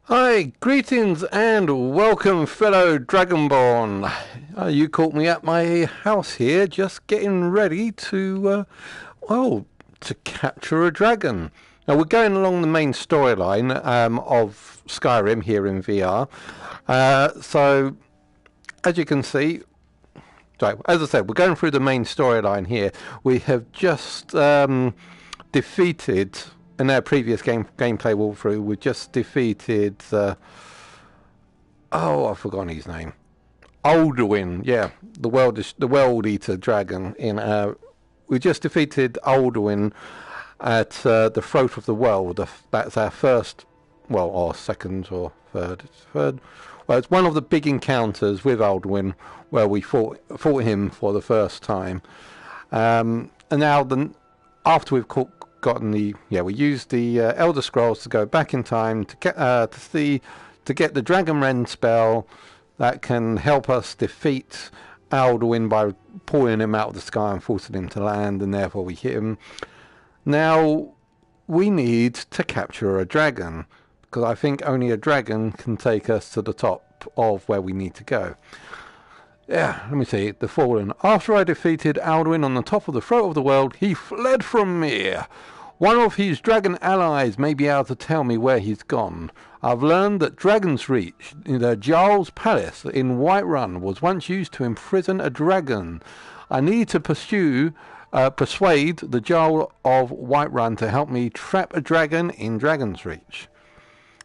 Hi, greetings and welcome, fellow Dragonborn. You caught me at my house here, just getting ready to, to capture a dragon. Now, we're going along the main storyline of Skyrim here in VR. So, as you can see, right, as I said, we're going through the main storyline here. We have just defeated, in our previous gameplay walkthrough, we just defeated, I've forgotten his name. Alduin, yeah, the world eater dragon. We just defeated Alduin at the throat of the world. That's our first, or second or third. Third. Well, it's one of the big encounters with Alduin where we fought him for the first time. And now, after we've gotten we used the Elder Scrolls to go back in time to get to get the Dragon Rend spell that can help us defeat Alduin by pulling him out of the sky and forcing him to land, and therefore we hit him. Now, we need to capture a dragon, because I think only a dragon can take us to the top of where we need to go. Yeah, let me see. The Fallen. After I defeated Alduin on the top of the throat of the world, he fled from me. One of his dragon allies may be able to tell me where he's gone. I've learned that Dragon's Reach, the Jarl's Palace in Whiterun, was once used to imprison a dragon. I need to persuade the Jarl of Whiterun to help me trap a dragon in Dragon's Reach.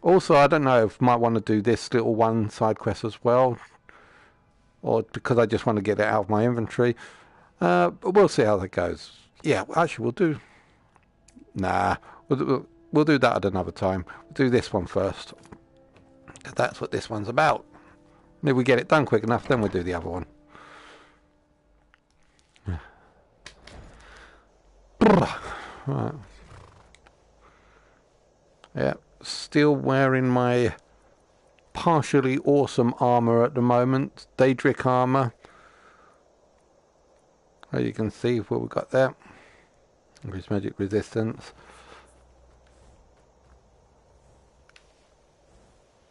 Also, I don't know if I might want to do this little one side quest as well, or because I just want to get it out of my inventory. But we'll see how that goes. Yeah, actually, we'll do... Nah, we'll do that at another time. We'll do this one first, because that's what this one's about. And if we get it done quick enough, then we'll do the other one. Right. Yeah, still wearing my partially awesome armor at the moment, Daedric armor. As you can see what we've got there. Increased magic resistance.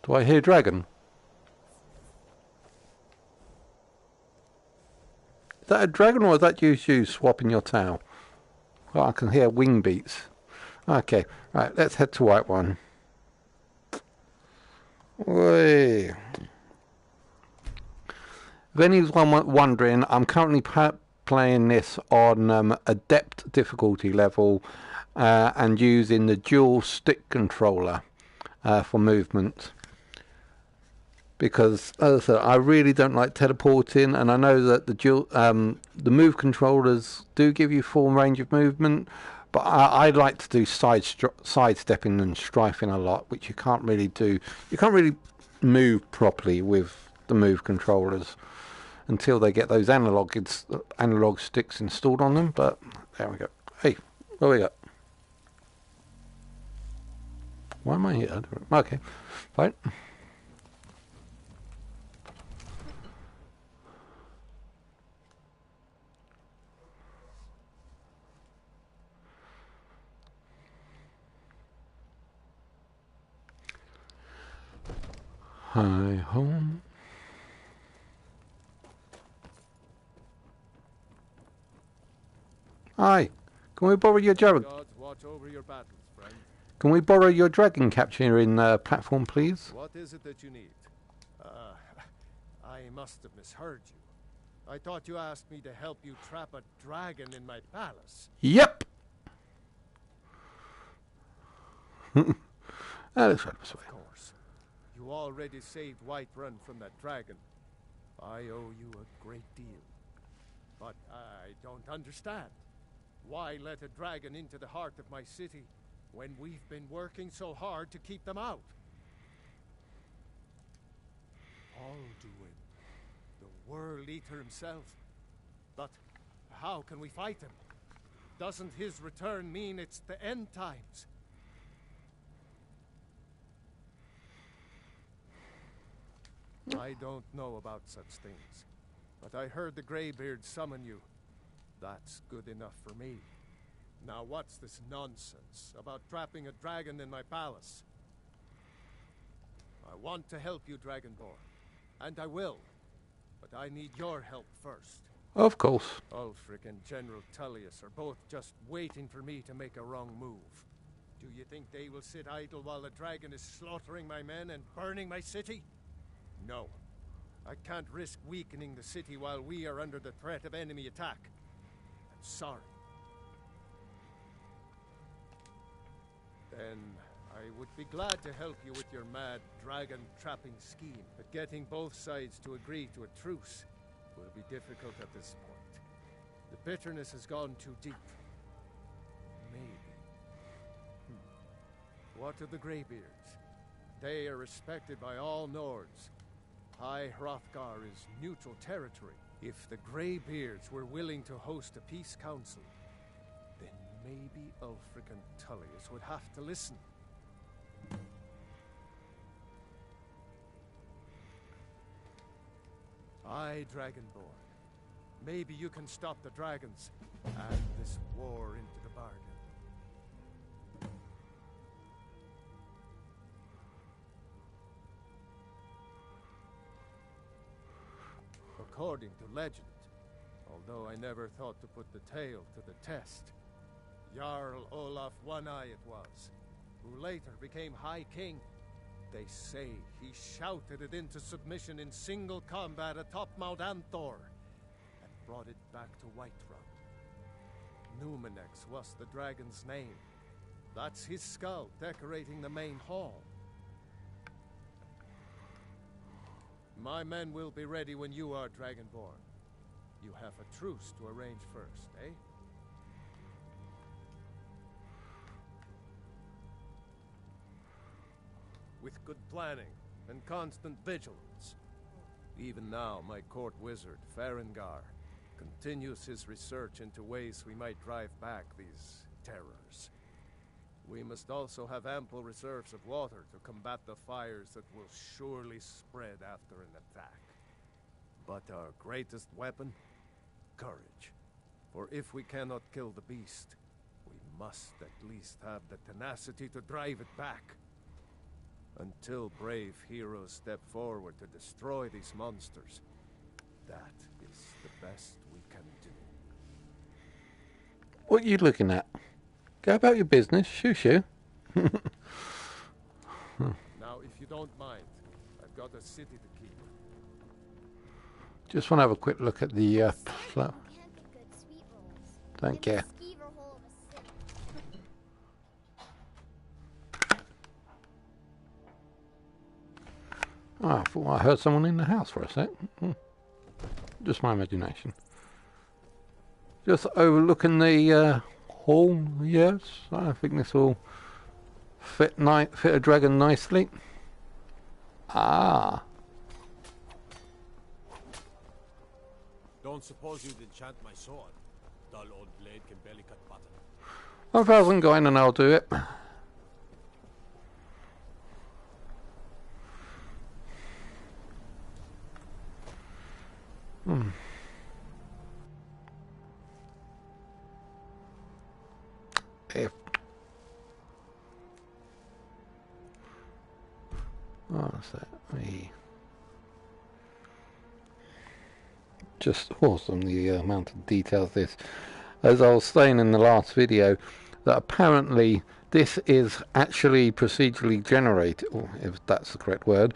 Do I hear dragon? Is that a dragon, or is that you swapping your tail? Well, I can hear wing beats. Okay, right, let's head to Whiterun. Whey. If anyone's wondering, I'm currently playing this on Adept difficulty level and using the dual stick controller for movement. Because, as I said, I really don't like teleporting, and I know that the move controllers do give you full range of movement, but I like to do sidestepping and strafing a lot, which you can't really do. You can't really move properly with the move controllers until they get those analog sticks installed on them. But there we go. Hey, what we got? Why am I here? Okay, fine. Hi home. Hi, can we borrow your dragon? Can we borrow your dragon capturing platform, please? What is it that you need? I must have misheard you. I thought you asked me to help you trap a dragon in my palace. Yep. That is right this way. Of course. You already saved Whiterun from that dragon. I owe you a great deal. But I don't understand. Why let a dragon into the heart of my city when we've been working so hard to keep them out? Alduin, the World Eater himself. But how can we fight him? Doesn't his return mean it's the end times? I don't know about such things, but I heard the Greybeard summon you. That's good enough for me. Now what's this nonsense about trapping a dragon in my palace? I want to help you, Dragonborn. And I will. But I need your help first. Of course. Ulfric and General Tullius are both just waiting for me to make a wrong move. Do you think they will sit idle while the dragon is slaughtering my men and burning my city? No. I can't risk weakening the city while we are under the threat of enemy attack. I'm sorry. Then I would be glad to help you with your mad dragon-trapping scheme, but getting both sides to agree to a truce will be difficult at this point. The bitterness has gone too deep. Maybe. What of the Greybeards? They are respected by all Nords. High Hrothgar is neutral territory. If the Greybeards were willing to host a peace council, then maybe Ulfric and Tullius would have to listen. Aye, Dragonborn. Maybe you can stop the dragons and this war into the bargain. According to legend, although I never thought to put the tale to the test, Jarl Olaf One-Eye it was, who later became High King. They say he shouted it into submission in single combat atop Mount Anthor, and brought it back to Whiterun. Numenex was the dragon's name. That's his skull decorating the main hall. My men will be ready when you are, Dragonborn. You have a truce to arrange first, eh? With good planning and constant vigilance. Even now, my court wizard, Farengar, continues his research into ways we might drive back these terrors. We must also have ample reserves of water to combat the fires that will surely spread after an attack. But our greatest weapon? Courage. For if we cannot kill the beast, we must at least have the tenacity to drive it back. Until brave heroes step forward to destroy these monsters, that is the best we can do. What are you looking at? Go about your business, shoo. Now, if you don't mind, I've got a city to keep. Just want to have a quick look at the Don't care. Oh, I thought I heard someone in the house for a sec. Just my imagination. Just overlooking the hall. Yes, I think this will fit a dragon nicely. Ah. Don't suppose you'd enchant my sword. Dull old blade can barely cut butter. 1,000 going and I'll do it. If what's that? Just awesome the amount of details this. As I was saying in the last video, that apparently this is actually procedurally generated, or if that's the correct word.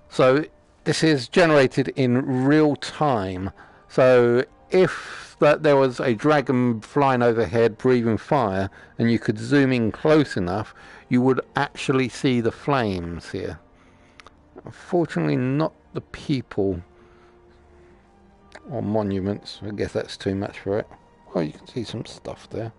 So this is generated in real time. So if there was a dragon flying overhead breathing fire and you could zoom in close enough, you would actually see the flames here. Unfortunately not the people or monuments. I guess that's too much for it. Well, you can see some stuff there.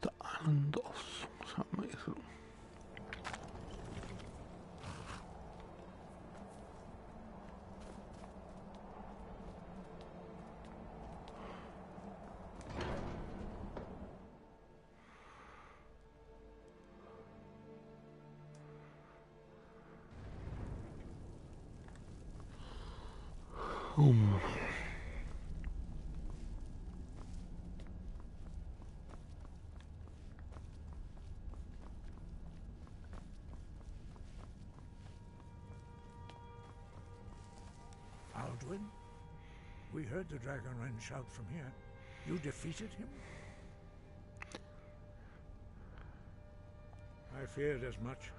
The island of Amazing. Alduin? We heard the Dragonren shout from here. You defeated him? I feared as much.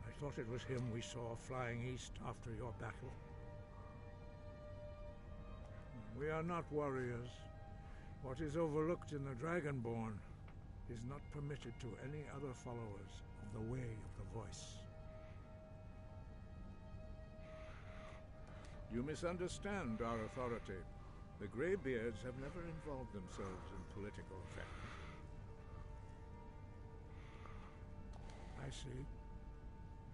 I thought it was him we saw flying east after your battle. We are not warriors. What is overlooked in the Dragonborn is not permitted to any other followers of the Way of the Voice. You misunderstand our authority. The Greybeards have never involved themselves in political affairs. I see.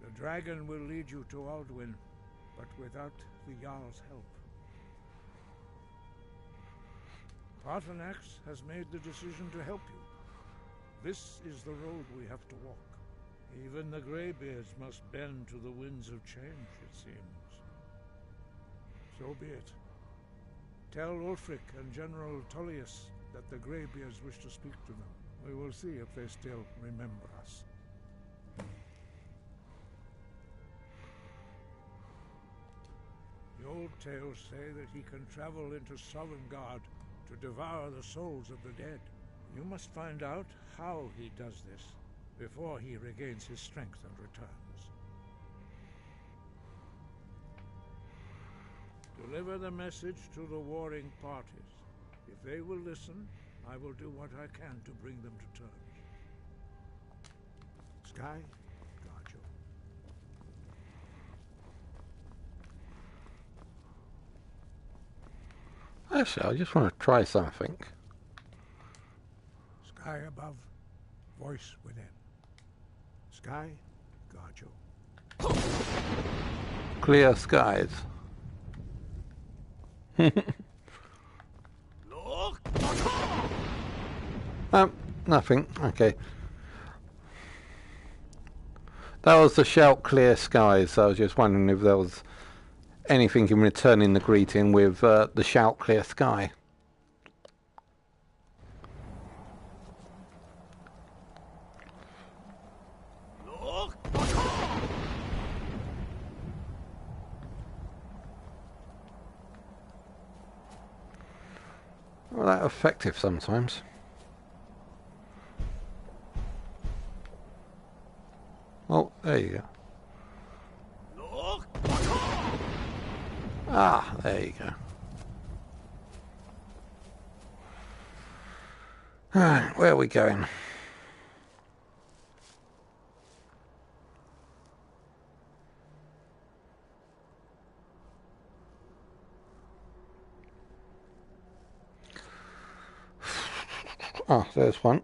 The dragon will lead you to Alduin, but without the Jarl's help. Paarthurnax has made the decision to help you. This is the road we have to walk. Even the Greybeards must bend to the winds of change, it seems. So be it. Tell Ulfric and General Tullius that the Greybeards wish to speak to them. We will see if they still remember us. The old tales say that he can travel into Sovngarde to devour the souls of the dead. You must find out how he does this before he regains his strength and returns. Deliver the message to the warring parties. If they will listen, I will do what I can to bring them to terms. Sky, guard you. Actually, I just want to try something. Sky above, voice within. Sky, guard you. Clear skies. Nothing. Okay. That was the shout clear skies. So I was just wondering if there was anything in returning the greeting with the shout clear sky. Well, that's effective sometimes. Oh, there you go. Ah, there you go. Alright, where are we going? Oh, there's one.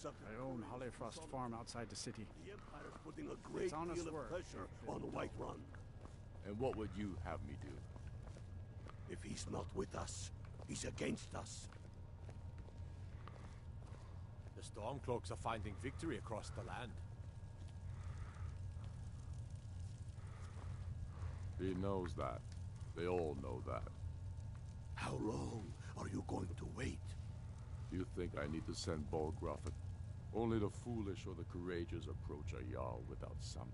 I own Hollifrost Farm outside the city. The Empire's putting a great honest deal of work. pressure on Whiterun. And what would you have me do? If he's not with us, he's against us. The Stormcloaks are finding victory across the land. He knows that. They all know that. How long are you going to wait? You think I need to send Bolgrothen? Only the foolish or the courageous approach a Jarl without summons.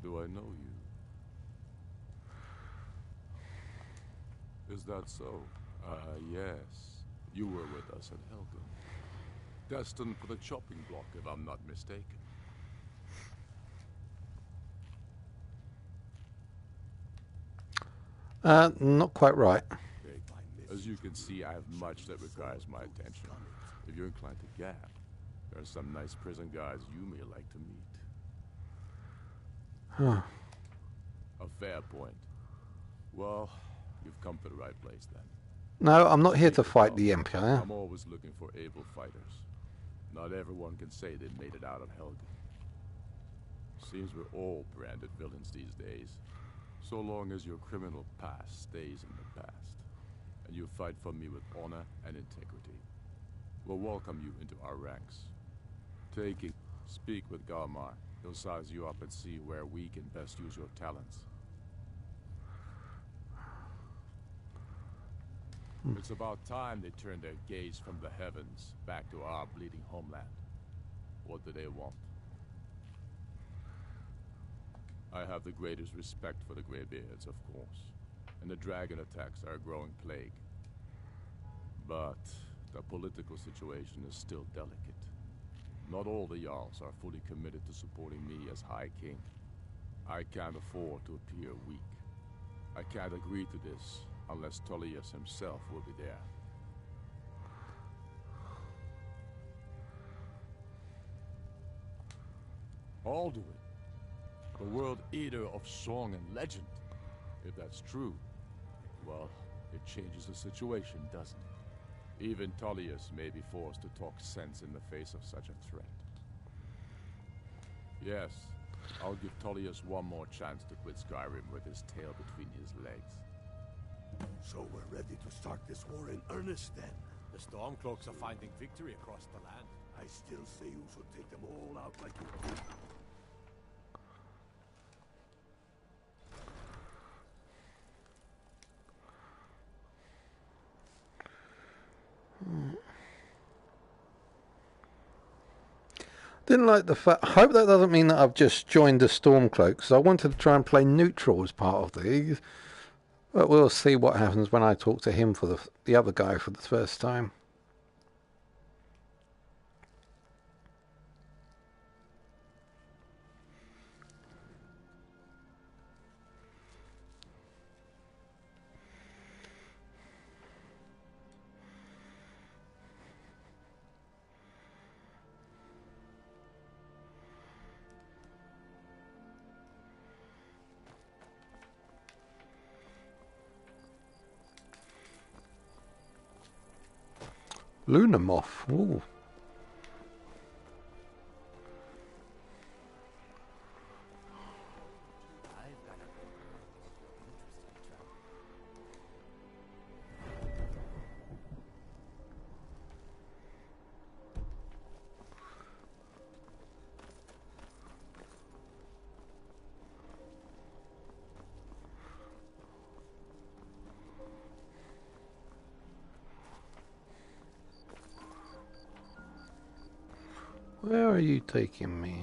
Do I know you? Is that so? Yes. You were with us at Helgen. Destined for the chopping block, if I'm not mistaken. Not quite right. Okay. As you can see, I have much that requires my attention. If you're inclined to gab, there are some nice prison guards you may like to meet. Huh. A fair point. Well, you've come to the right place then. No, I'm not here to fight the Empire. I'm always looking for able fighters. Not everyone can say they made it out of Helgen. Seems we're all branded villains these days. So long as your criminal past stays in the past, and you fight for me with honor and integrity, we'll welcome you into our ranks. Take it. Speak with Galmar. He'll size you up and see where we can best use your talents. It's about time they turned their gaze from the heavens back to our bleeding homeland. What do they want? I have the greatest respect for the Greybeards, of course, and the dragon attacks are a growing plague. But the political situation is still delicate. Not all the Jarls are fully committed to supporting me as High King. I can't afford to appear weak. I can't agree to this unless Tullius himself will be there. I'll do it. The World Eater of song and legend. If that's true, well, it changes the situation, doesn't it? Even Tullius may be forced to talk sense in the face of such a threat. Yes, I'll give Tullius one more chance to quit Skyrim with his tail between his legs. So we're ready to start this war in earnest then. The Stormcloaks are finding victory across the land. I still say you should take them all out like you did. Didn't like the fact. Hope that doesn't mean that I've just joined the Stormcloaks. I wanted to try and play neutral as part of these. But we'll see what happens when I talk to him for the other guy for the first time. Lunar moth. Ooh. Where are you taking me?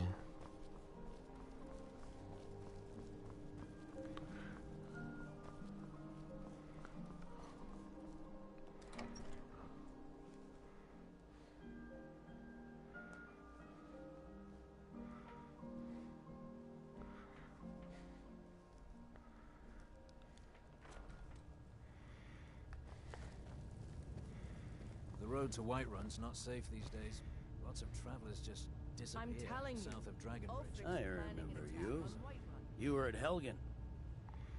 The road to Whiterun's not safe these days. Lots of travelers just disappear south of Dragonbridge. I remember you. You were at Helgen.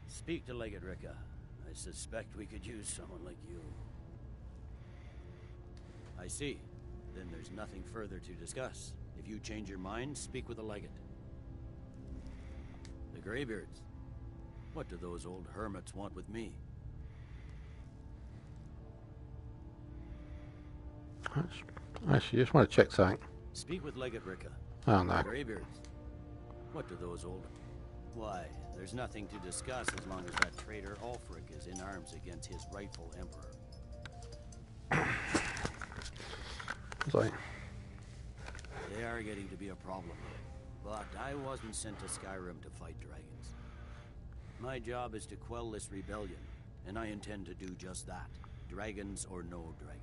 Speak to Legate Ricka. I suspect we could use someone like you. I see. Then there's nothing further to discuss. If you change your mind, speak with the Legate. The Greybeards. What do those old hermits want with me? Actually, just want to check something. Speak with Legate Ricka. Oh no. Greybeards. What do those old... Why, there's nothing to discuss as long as that traitor Ulfric is in arms against his rightful emperor. Sorry. They are getting to be a problem. But I wasn't sent to Skyrim to fight dragons. My job is to quell this rebellion, and I intend to do just that. Dragons or no dragons.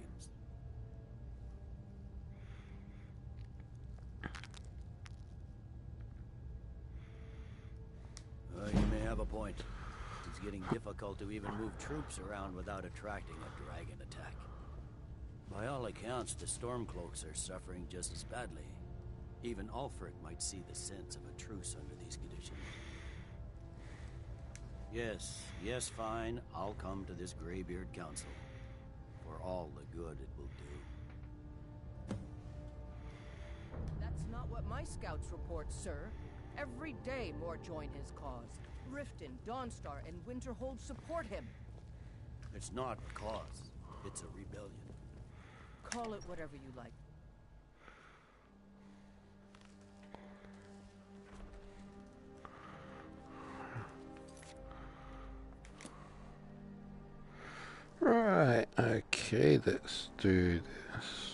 You may have a point. getting difficult to even move troops around without attracting a dragon attack. By all accounts, the Stormcloaks are suffering just as badly. Even Ulfric might see the sense of a truce under these conditions. Yes, fine. I'll come to this Greybeard Council. For all the good it will do. That's not what my scouts report, sir. Every day more join his cause. Riften, Dawnstar, and Winterhold support him. It's not a cause. It's a rebellion. Call it whatever you like. Right, okay, let's do this.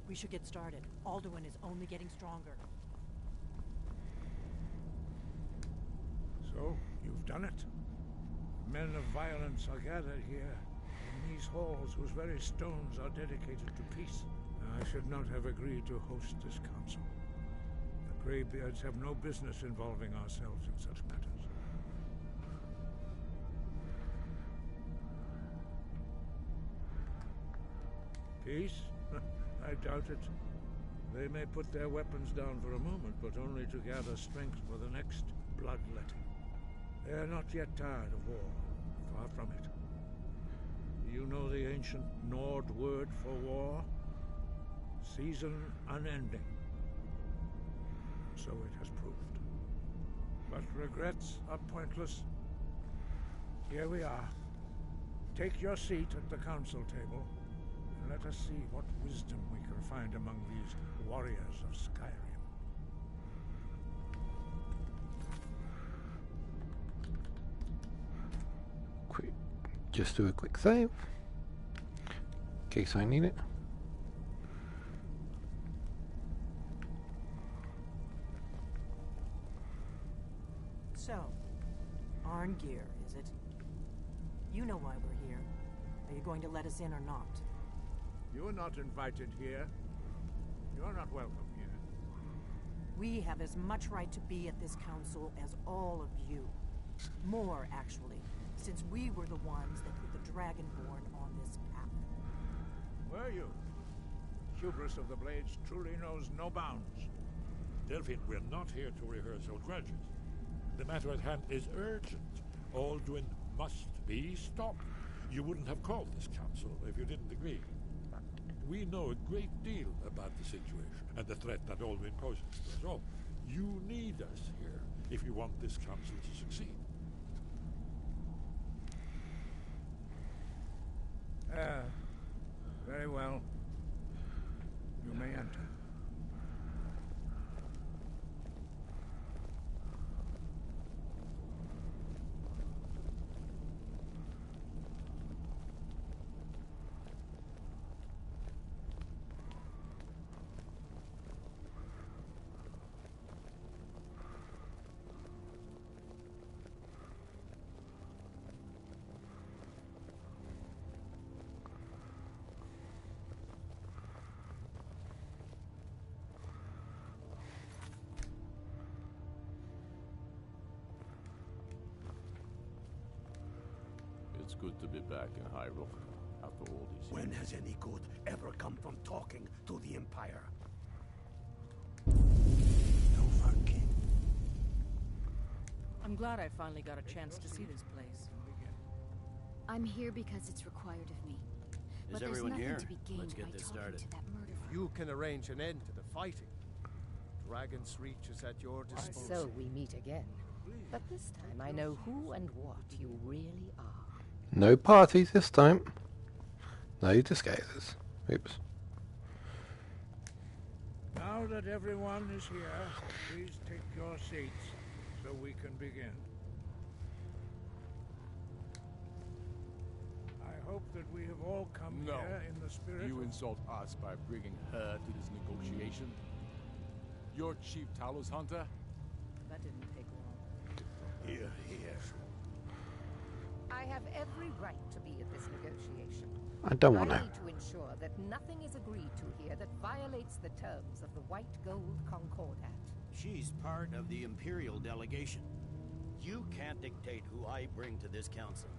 We should get started. Alduin is only getting stronger. So, you've done it. Men of violence are gathered here, in these halls whose very stones are dedicated to peace. I should not have agreed to host this council. The Greybeards have no business involving ourselves in such matters. Peace? I doubt it. They may put their weapons down for a moment, but only to gather strength for the next bloodletting. They are not yet tired of war. Far from it. You know the ancient Nord word for war? Season unending. So it has proved. But regrets are pointless. Here we are. Take your seat at the council table. Let us see what wisdom we can find among these warriors of Skyrim. Just do a quick save, in case I need it. So, Arngeir, is it? You know why we're here. Are you going to let us in or not? You're not invited here. You're not welcome here. We have as much right to be at this council as all of you. More, actually, since we were the ones that put the Dragonborn on this path. Were you? Hubris of the Blades truly knows no bounds. Delphine, we're not here to rehearse old grudges. The matter at hand is urgent. Alduin must be stopped. You wouldn't have called this council if you didn't agree. We know a great deal about the situation and the threat that Alduin poses to us all. You need us here if you want this council to succeed. Very well. You may enter. It's good to be back in Hyrule after all these years. When has any good ever come from talking to the Empire? No fucking. I'm glad I finally got a chance to see this place. I'm here because it's required of me. Is But there's everyone nothing here? to be gained Let's get by this talking started. to that murderer. You can arrange an end to the fighting. Dragon's Reach is at your disposal. So we meet again. But this time I know who and what you really are. No parties this time. No disguises. Oops. Now that everyone is here, please take your seats so we can begin. I hope that we have all come here in the spirit You of... insult us by bringing her to this negotiation? You're Chief Talos Hunter? That didn't take long. Here, here. I have every right to be at this negotiation. I don't want I to. need to ensure that nothing is agreed to here that violates the terms of the White Gold Concordat. She's part of the Imperial delegation. You can't dictate who I bring to this council.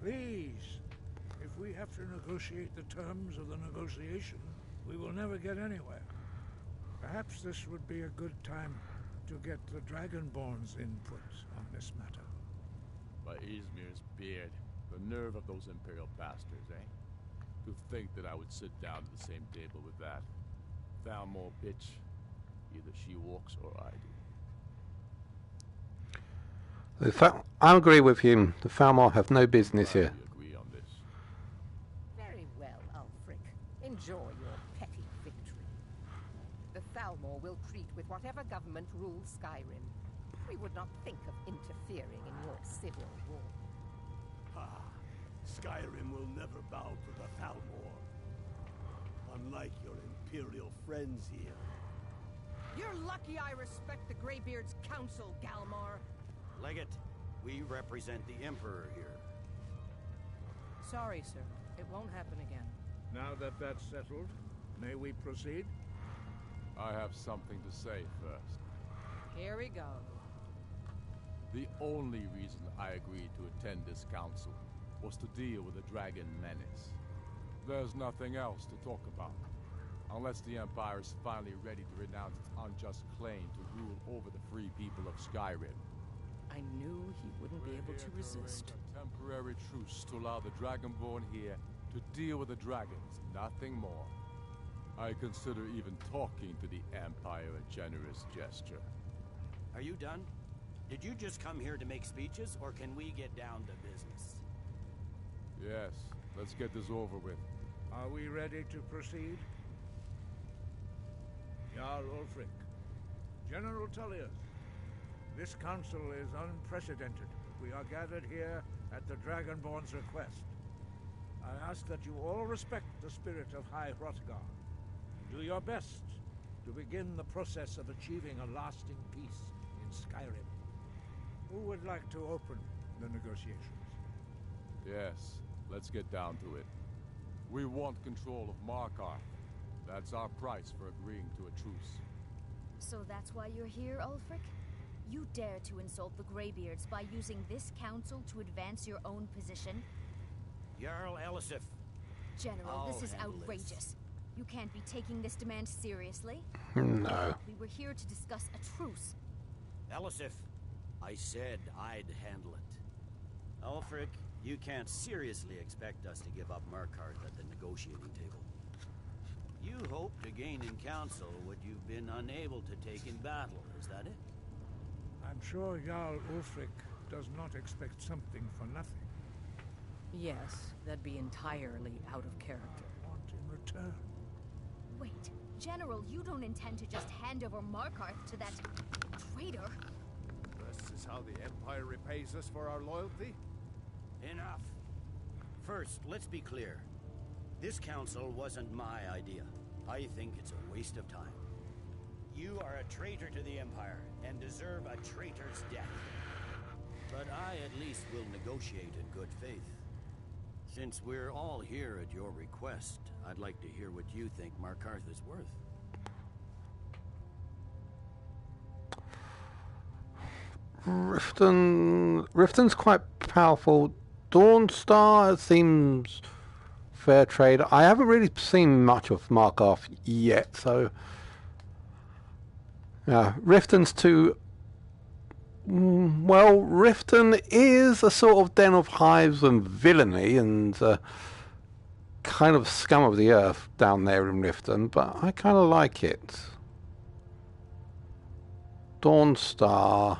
Please, if we have to negotiate the terms of the negotiation, we will never get anywhere. Perhaps this would be a good time to get the Dragonborn's input on this matter. By Izmir's beard, the nerve of those Imperial bastards, eh? To think that I would sit down at the same table with that Thalmor bitch. Either she walks or I do. I agree with him. The Thalmor have no business here. We agree on this. Very well, Ulfric. Enjoy your petty victory. The Thalmor will treat with whatever government rules Skyrim. We would not think of interfering in your civil war. Ah, Skyrim will never bow to the Thalmor. Unlike your Imperial friends here. You're lucky I respect the Greybeard's counsel, Galmar. Legate, we represent the Emperor here. Sorry, sir. It won't happen again. Now that that's settled, may we proceed? I have something to say first. Here we go. The only reason I agreed to attend this council was to deal with the dragon menace. There's nothing else to talk about. Unless the Empire is finally ready to renounce its unjust claim to rule over the free people of Skyrim. I knew he wouldn't be able to resist. A temporary truce to allow the Dragonborn here to deal with the dragons, nothing more. I consider even talking to the Empire a generous gesture. Are you done? Did you just come here to make speeches, or can we get down to business? Yes, let's get this over with. Are we ready to proceed? Jarl Ulfric, General Tullius, this council is unprecedented. We are gathered here at the Dragonborn's request. I ask that you all respect the spirit of High Hrothgar. Do your best to begin the process of achieving a lasting peace in Skyrim. Who would like to open the negotiations? Yes, let's get down to it. We want control of Markarth. That's our price for agreeing to a truce. So that's why you're here, Ulfric? You dare to insult the Greybeards by using this council to advance your own position? Jarl Elisif. General, this is outrageous. You can't be taking this demand seriously. No. We were here to discuss a truce. Elisif, I said I'd handle it. Ulfric, you can't seriously expect us to give up Markarth at the negotiating table. You hope to gain in council what you've been unable to take in battle, is that it? I'm sure Jarl Ulfric does not expect something for nothing. Yes, that'd be entirely out of character. Want in return? Wait, General, you don't intend to just hand over Markarth to that traitor? This is how the Empire repays us for our loyalty? Enough. First, let's be clear. This council wasn't my idea. I think it's a waste of time. You are a traitor to the Empire, and deserve a traitor's death. But I at least will negotiate in good faith. Since we're all here at your request, I'd like to hear what you think Markarth is worth. Riften's quite powerful. Dawnstar seems fair trade. I haven't really seen much of Markarth yet, so Riften's too. Well, Riften is a sort of den of hives and villainy and kind of scum of the earth down there in Riften, but I kind of like it. Dawnstar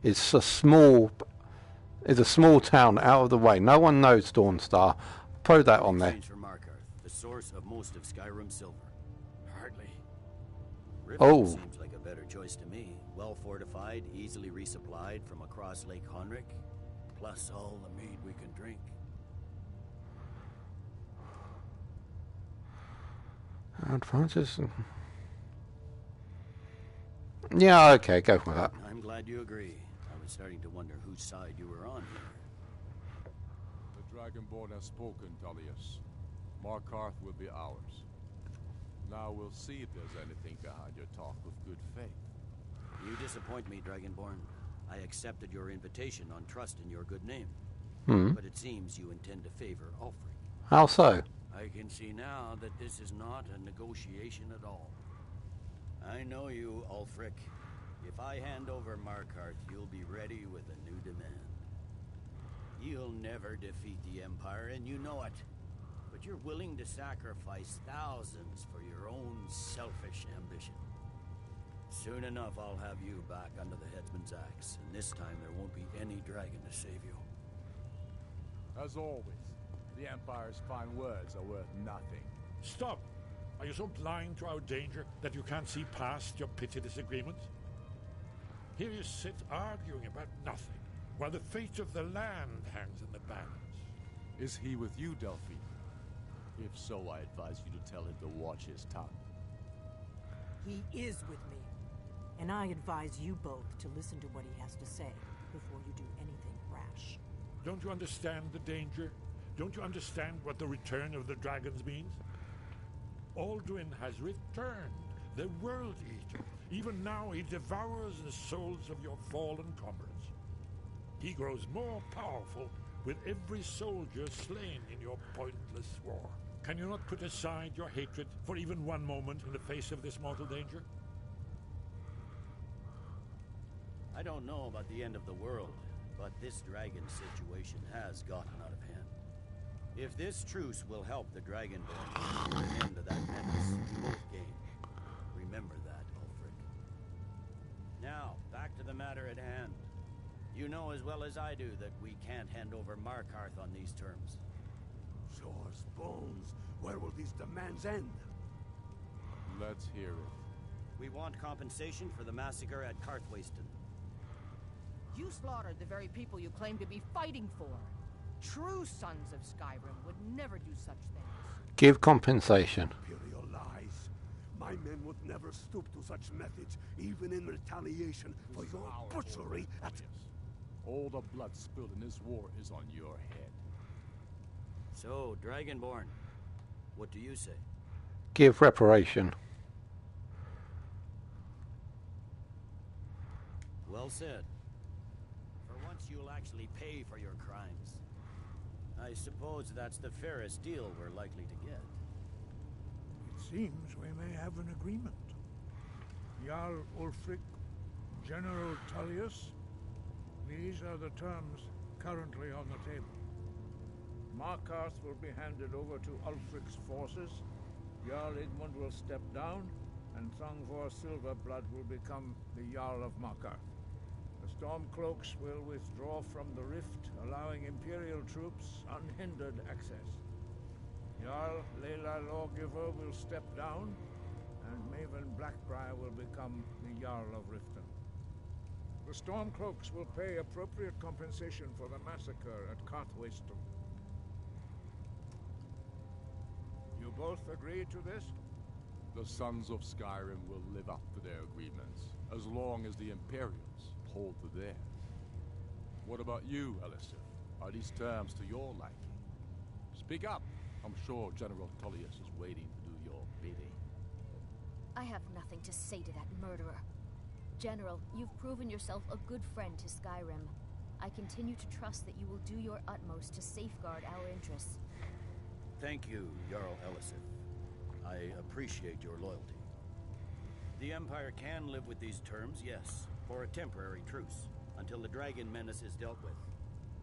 is a small is a small town out of the way. No one knows Dawnstar. Throw that on there. For Markarth, the source of most of Skyrim's silver. Hardly. Oh. Seems like a better choice to me. Well fortified, easily resupplied from across Lake Honrick, plus all the mead we can drink. Advantages. Yeah, okay, go for that. I'm glad you agree. I was starting to wonder whose side you were on here. The Dragonborn has spoken, Tullius. Markarth will be ours. Now we'll see if there's anything behind your talk of good faith. You disappoint me, Dragonborn. I accepted your invitation on trust in your good name. But it seems you intend to favor Ulfric. How so? I can see now that this is not a negotiation at all. I know you, Ulfric. If I hand over Markarth, you'll be ready with a new demand. You'll never defeat the Empire, and you know it. But you're willing to sacrifice thousands for your own selfish ambition. Soon enough, I'll have you back under the headsman's axe, and this time there won't be any dragon to save you. As always, the Empire's fine words are worth nothing. Stop! Are you so blind to our danger that you can't see past your petty disagreements? Here you sit arguing about nothing, while the fate of the land hangs in the balance. Is he with you, Delphine? If so, I advise you to tell him to watch his tongue. He is with me. And I advise you both to listen to what he has to say before you do anything rash. Don't you understand the danger? Don't you understand what the return of the dragons means? Alduin has returned, the World Eater. Even now he devours the souls of your fallen comrades. He grows more powerful with every soldier slain in your pointless war. Can you not put aside your hatred for even one moment in the face of this mortal danger? I don't know about the end of the world, but this dragon situation has gotten out of hand. If this truce will help the Dragonborn to an end to that menace, we both gain. Remember that, Ulfric. Now, back to the matter at hand. You know as well as I do that we can't hand over Markarth on these terms. Shores, bones, where will these demands end? Let's hear it. We want compensation for the massacre at Karthwasten. You slaughtered the very people you claim to be fighting for. True sons of Skyrim would never do such things. Give compensation. Imperial lies. My men would never stoop to such methods, even in retaliation for your butchery at... All the blood spilled in this war is on your head. So, Dragonborn, what do you say? Give reparation. Well said. For once you'll actually pay for your crimes. I suppose that's the fairest deal we're likely to get. It seems we may have an agreement. Jarl Ulfric, General Tullius, these are the terms currently on the table. Markarth will be handed over to Ulfric's forces, Jarl Igmund will step down, and Thongvor Silverblood will become the Jarl of Markarth. The Stormcloaks will withdraw from the rift, allowing Imperial troops unhindered access. Jarl Leila Lawgiver will step down, and Maven Blackbriar will become the Jarl of Riften. The Stormcloaks will pay appropriate compensation for the massacre at Karthwasten. You both agree to this? The Sons of Skyrim will live up to their agreements, as long as the Imperials hold to theirs. What about you, Elisif? Are these terms to your liking? Speak up. I'm sure General Tullius is waiting to do your bidding. I have nothing to say to that murderer. General, you've proven yourself a good friend to Skyrim. I continue to trust that you will do your utmost to safeguard our interests. Thank you, Jarl Elisif. I appreciate your loyalty. The Empire can live with these terms, yes, for a temporary truce, until the dragon menace is dealt with.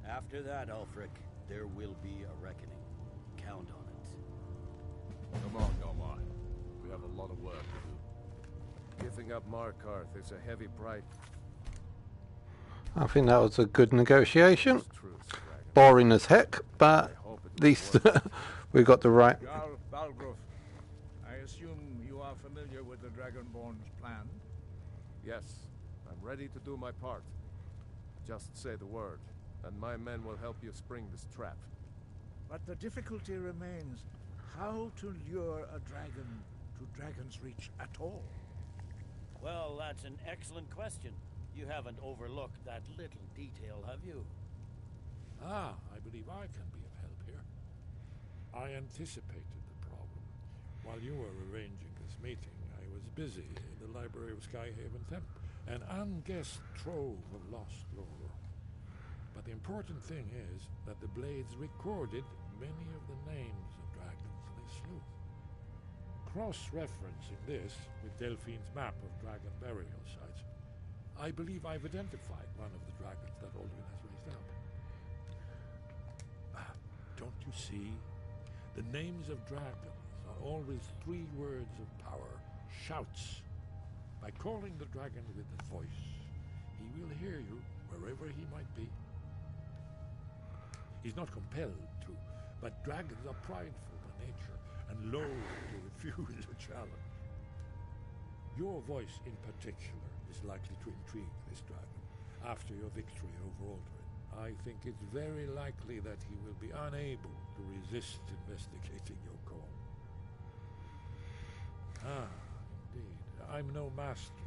After that, Ulfric, there will be a reckoning. Count on it. Come on, Galmar. We have a lot of work to do. Giving up Markarth is a heavy price. I think that was a good negotiation. Boring as heck, but at least we got the right... Jarl Balgruuf, I assume you are familiar with the Dragonborn's plan? Yes, I'm ready to do my part. Just say the word, and my men will help you spring this trap. But the difficulty remains how to lure a dragon to Dragon's Reach at all. Well, that's an excellent question. You haven't overlooked that little detail, have you? Ah, I believe I can be of help here. I anticipated the problem. While you were arranging this meeting, I was busy in the library of Skyhaven Temple, an unguessed trove of lost lore. But the important thing is that the blades recorded many of the names of dragons they slew. Cross-referencing this with Delphine's map of dragon burial sites, I believe I've identified one of the dragons that Alduin has raised up. Don't you see? The names of dragons are always 3 words of power, shouts. By calling the dragon with the voice, he will hear you wherever he might be. He's not compelled to, but dragons are prideful by nature and loath to refuse a challenge. Your voice in particular is likely to intrigue this dragon after your victory over Alduin. I think it's very likely that he will be unable to resist investigating your call. Ah, indeed. I'm no master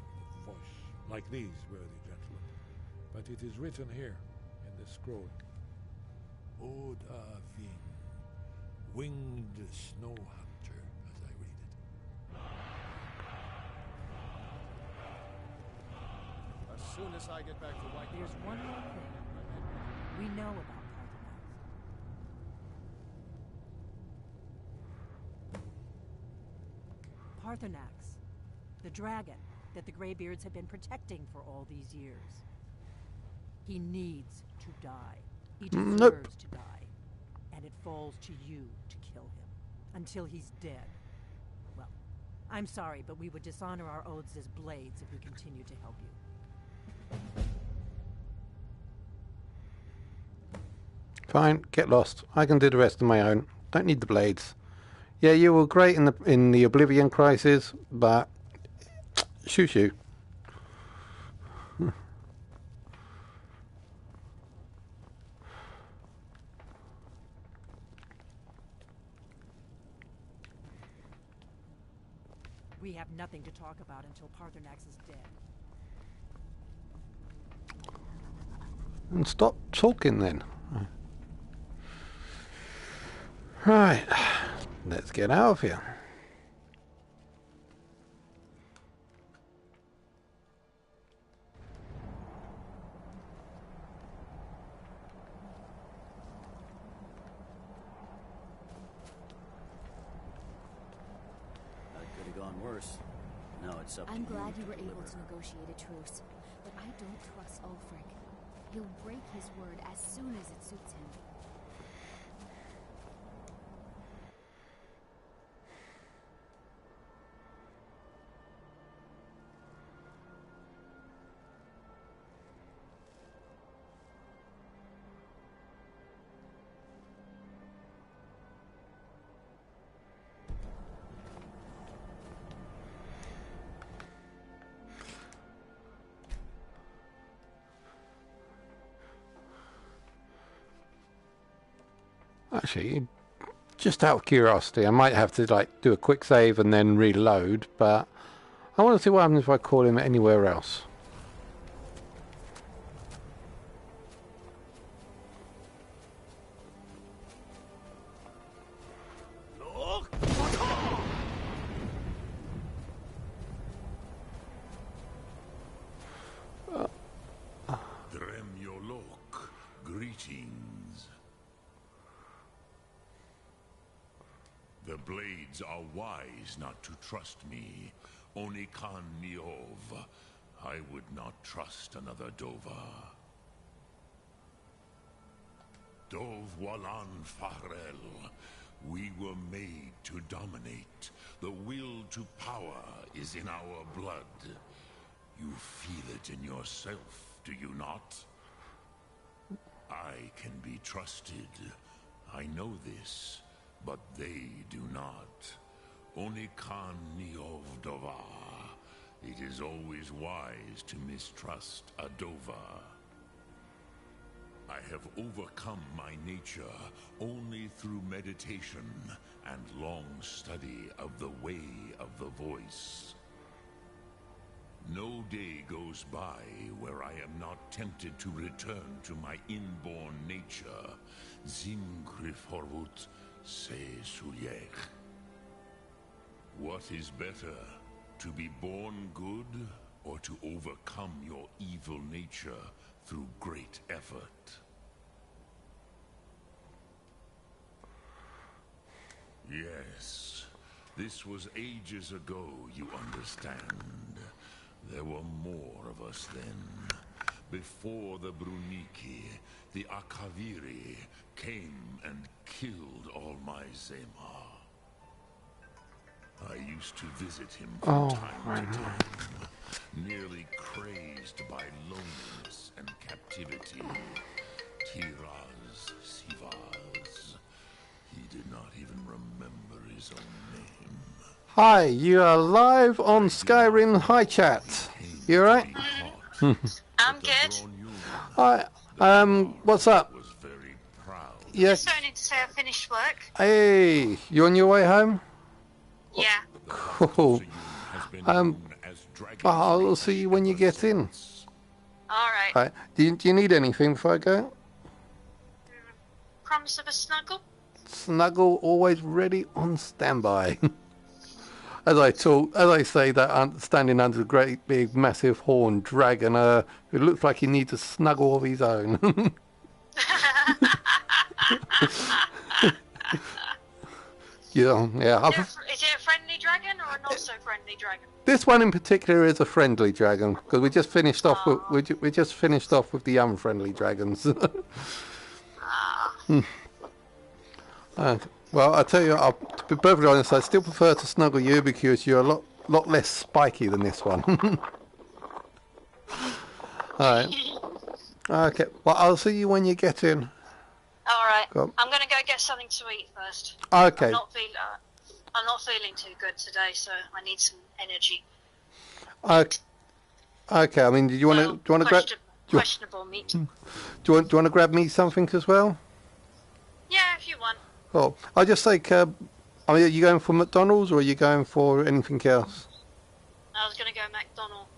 of voice, like these worthy gentlemen, but it is written here in this scroll. Odavin, winged snow hunter, as I read it. As soon as I get back to White... There's one more thing we know about Paarthurnax. Paarthurnax, the dragon that the Greybeards have been protecting for all these years. He needs to die. He deserves to die. And it falls to you to kill him. Until he's dead. Well, I'm sorry, but we would dishonor our oaths as blades if we continue to help you. Fine, get lost. I can do the rest on my own. Don't need the blades. Yeah, you were great in the Oblivion Crisis, but shoo. We have nothing to talk about until Paarthurnax is dead. And stop talking then. Right, let's get out of here. Worse. Now it's up to I'm glad you to were able deliver. to negotiate a truce, but I don't trust Ulfric. He'll break his word as soon as it suits him. Actually, just out of curiosity, I might have to do a quick save and then reload, but I want to see what happens if I call him anywhere else. Dremyolok, greetings. The blades are wise not to trust me. Onikan Niov. I would not trust another Dova. Dov Walan Farel. We were made to dominate. The will to power is in our blood. You feel it in yourself, do you not? I can be trusted. I know this, but they do not. Only Khan Niov Dova. It is always wise to mistrust a Dova. I have overcome my nature only through meditation and long study of the way of the voice. No day goes by where I am not tempted to return to my inborn nature. Zimgrifhorut se suliech. What is better, to be born good or to overcome your evil nature through great effort? Yes, this was ages ago, you understand. There were more of us then. Before the Bruniki, the Akaviri came and killed all my Zema. I used to visit him from time to time, nearly crazed by loneliness and captivity. Tiraz Sivaz. He did not even remember his own name. Hi, you are live on Skyrim Hi Chat. You alright? I'm good. Hi, what's up? Yes. Just phoning to say I finished work. Hey, you on your way home? Yeah. Cool. I'll see you when you get in. Alright. Right. Do you need anything before I go? Promise of a snuggle? Snuggle, always ready on standby. As I say that standing under a great big massive horned dragon, who looks like he needs a snuggle of his own. Yeah. Is it a friendly dragon or a not so friendly dragon? This one in particular is a friendly dragon because we just finished off with the unfriendly dragons. Well, I tell you, to be perfectly honest, I still prefer to snuggle you because you're a lot less spiky than this one. Alright. Okay, well, I'll see you when you get in. Alright. I'm going to go get something to eat first. Okay. I'm not feeling too good today, so I need some energy. Okay, I mean, do you want to grab... Questionable meat. Do you want to grab me something as well? Yeah, if you want. Cool. I'll just say, are you going for McDonald's or are you going for anything else? I was going to go McDonald's.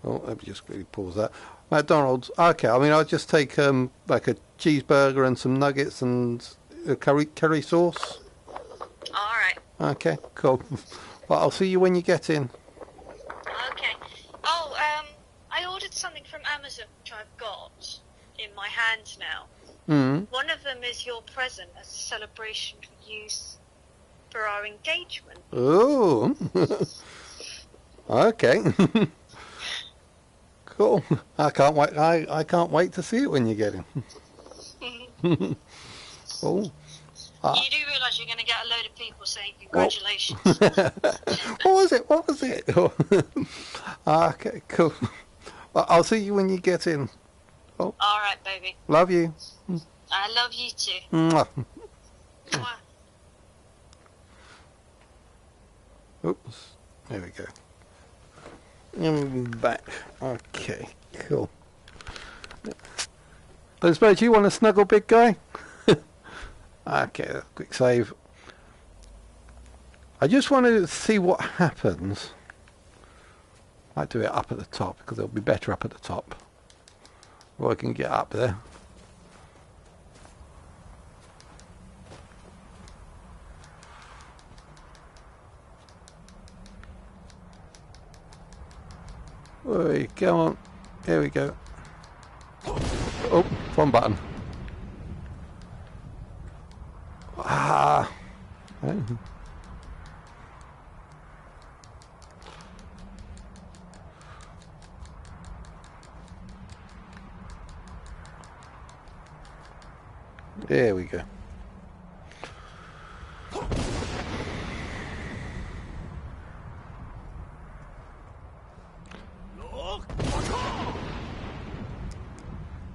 Oh, let me just really pause that. McDonald's. Okay, I mean, I'll just take like a cheeseburger and some nuggets and a curry sauce. All right. Okay, cool. Well, I'll see you when you get in. Okay. Oh, I ordered something from Amazon, which I've got in my hand now. One of them is your present as a celebration for use for our engagement. Oh. Okay. Cool. I can't wait. I can't wait to see it when you get in. Cool. You do realise you're going to get a load of people saying congratulations. What was it? Okay, cool. Well, I'll see you when you get in. Oh. All right, baby. Love you. I love you too. Mwah. Mwah. Oops. There we go. I'm back. Okay, cool. Don't suppose you want to snuggle, big guy? Okay, quick save. I just want to see what happens. I might do it up at the top because it'll be better up at the top. Or I can get up there. Oi, come on. Here we go. Oh, wrong button. Ah. There we go.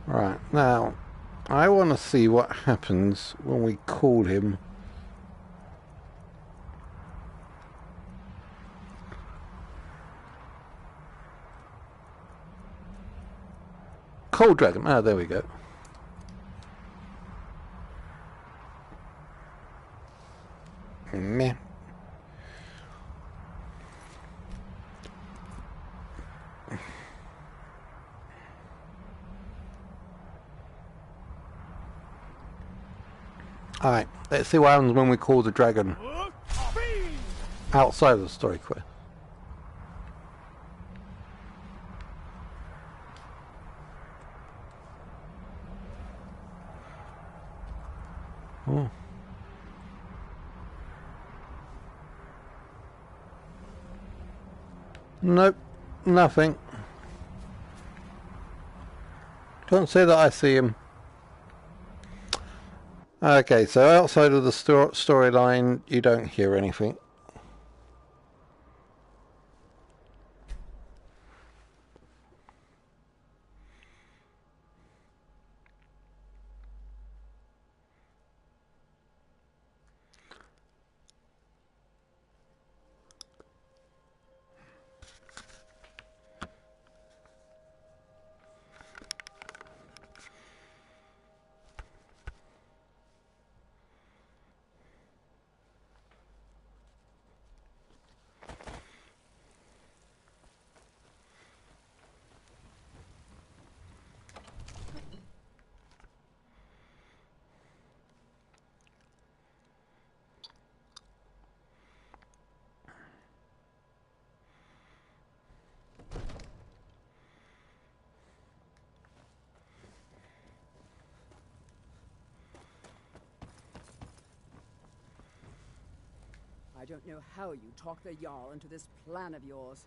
Right, now, I want to see what happens when we call him. Cold Dragon. Ah, there we go. Meh. Alright, let's see what happens when we call the dragon outside of the story quest. Oh. Nope, nothing. Can't say that I see him. Okay, so outside of the storyline, you don't hear anything. I don't know how you talk the Jarl into this plan of yours.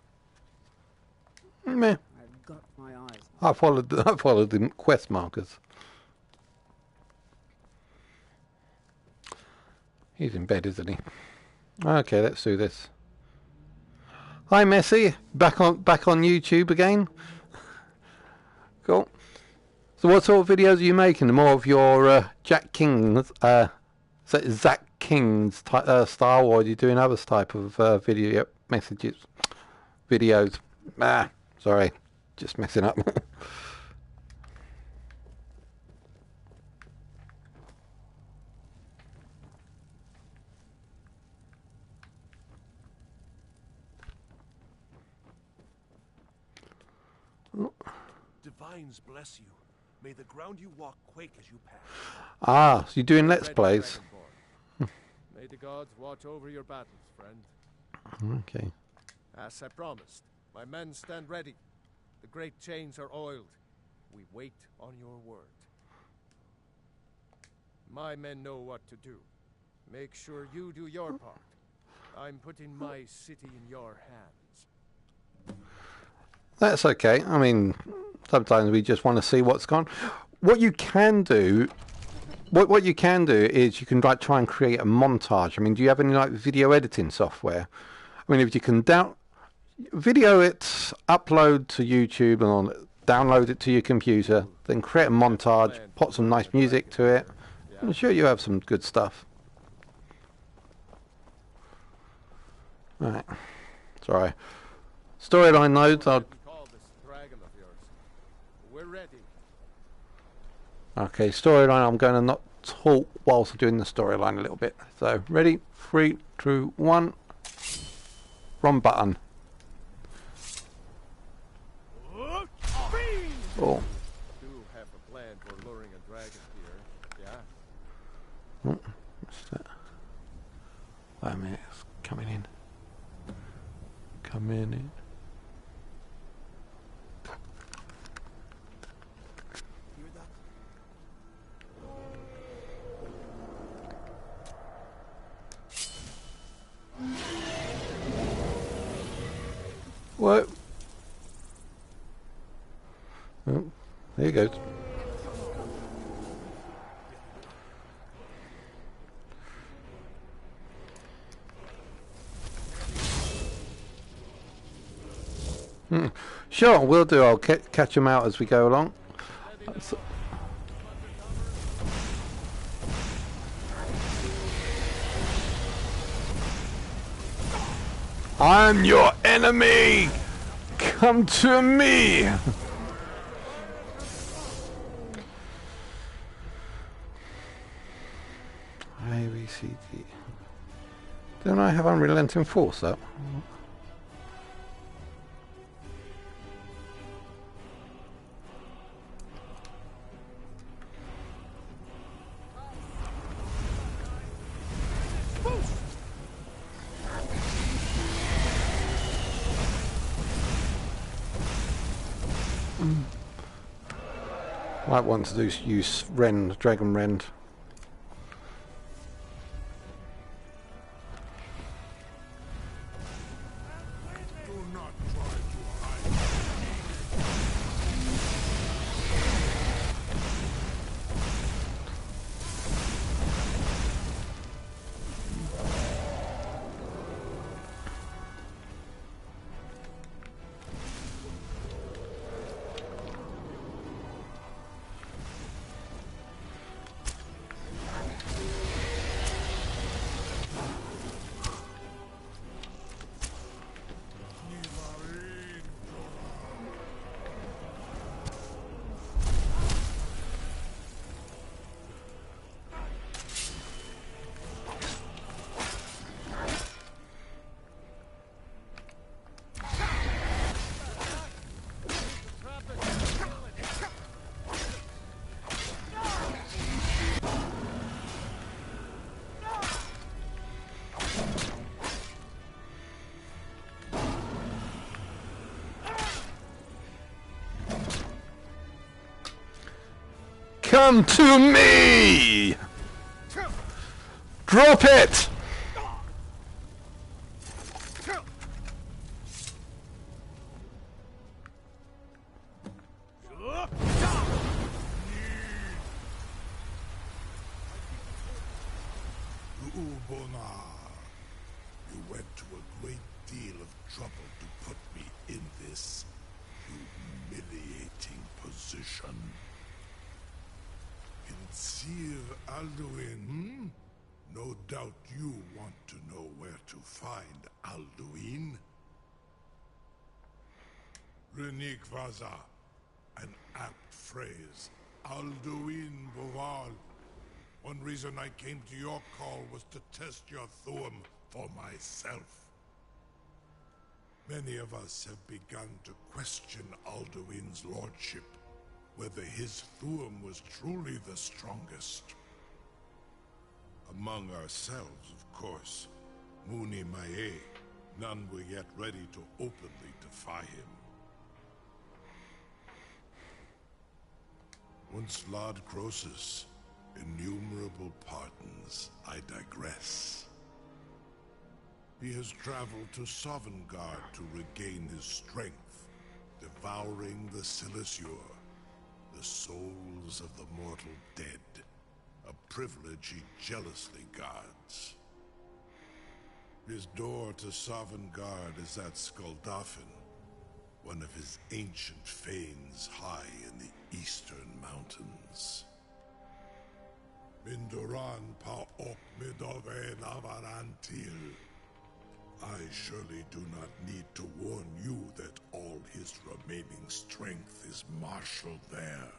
Meh. I've got my eyes. I followed the quest markers. He's in bed, isn't he? Okay, let's do this. Hi, Messi. Back on YouTube again. Cool. So, what sort of videos are you making? More of your Jack King's, Zach King's style, or are you doing other type of video messages, videos? Ah, sorry, just messing up. Divines bless you. May the ground you walk quake as you pass. Ah, so you're doing Let's Plays. May the gods watch over your battles, friend. Okay. As I promised, my men stand ready. The great chains are oiled. We wait on your word. My men know what to do. Make sure you do your part. I'm putting my city in your hands. That's okay. I mean, sometimes we just want to see what's gone. What you can do, what you can do is you can like try and create a montage. I mean, do you have any like video editing software? I mean, if you can video it, upload to YouTube and download it to your computer, then create a montage, put some nice music to it. I'm sure you have some good stuff. Right. Sorry. Storyline nodes. Okay, storyline. I'm going to not talk whilst doing the storyline a little bit. So, ready? 3, 2, 1. Wrong button. Oh. Do have a plan for luring a dragon here, yeah? Oh, what's that? Wait a minute, it's coming in. Come in. What? Oh, there he goes. Sure, we'll do. I'll catch them out as we go along. I'm your enemy! Come to me! A, B, C, D. Don't I have unrelenting force up? Might want to use Rend, Dragon Rend. Come to me! Drop it! You went to a great deal of trouble to put me in this humiliating position. Sir Alduin, No doubt you want to know where to find Alduin. Renik Vaza, an apt phrase. Alduin Boval. One reason I came to your call was to test your Thuum for myself. Many of us have begun to question Alduin's lordship, whether his Thuum was truly the strongest. Among ourselves, of course, Muni Mae, none were yet ready to openly defy him. Once Lord Croesus, innumerable pardons, I digress. He has traveled to Sovngarde to regain his strength, devouring the Silesure, the souls of the mortal dead, a privilege he jealously guards. His door to Sovngarde is at Skuldafn, one of his ancient fanes high in the eastern mountains. Mindoran pa ok midove navarantil. I surely do not need to warn you that all his remaining strength is marshaled there.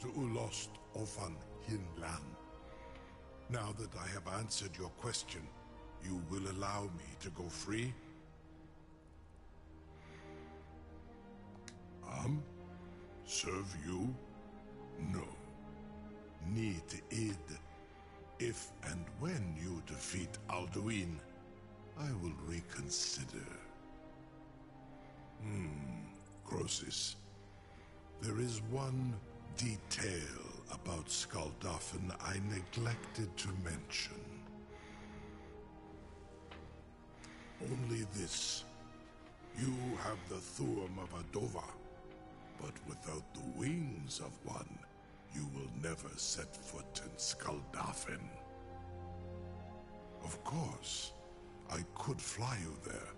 Zuulost ofan hinlan. Now that I have answered your question, you will allow me to go free? Serve you? No. Need id. If and when you defeat Alduin, I will reconsider. Croesus. There is one detail about Skuldafn I neglected to mention. Only this. You have the Thuum of Adova, but without the wings of one, you will never set foot in Skuldafn. Of course, I could fly you there,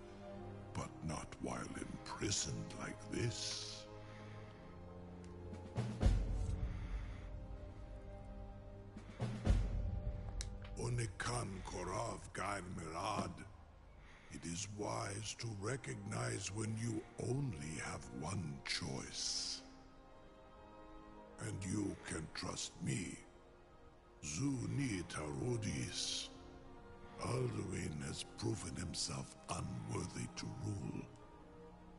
but not while imprisoned like this. Onikan Korav Gair Mirad. is wise to recognize when you only have one choice. And you can trust me. Zuni Tarudis. Alduin has proven himself unworthy to rule.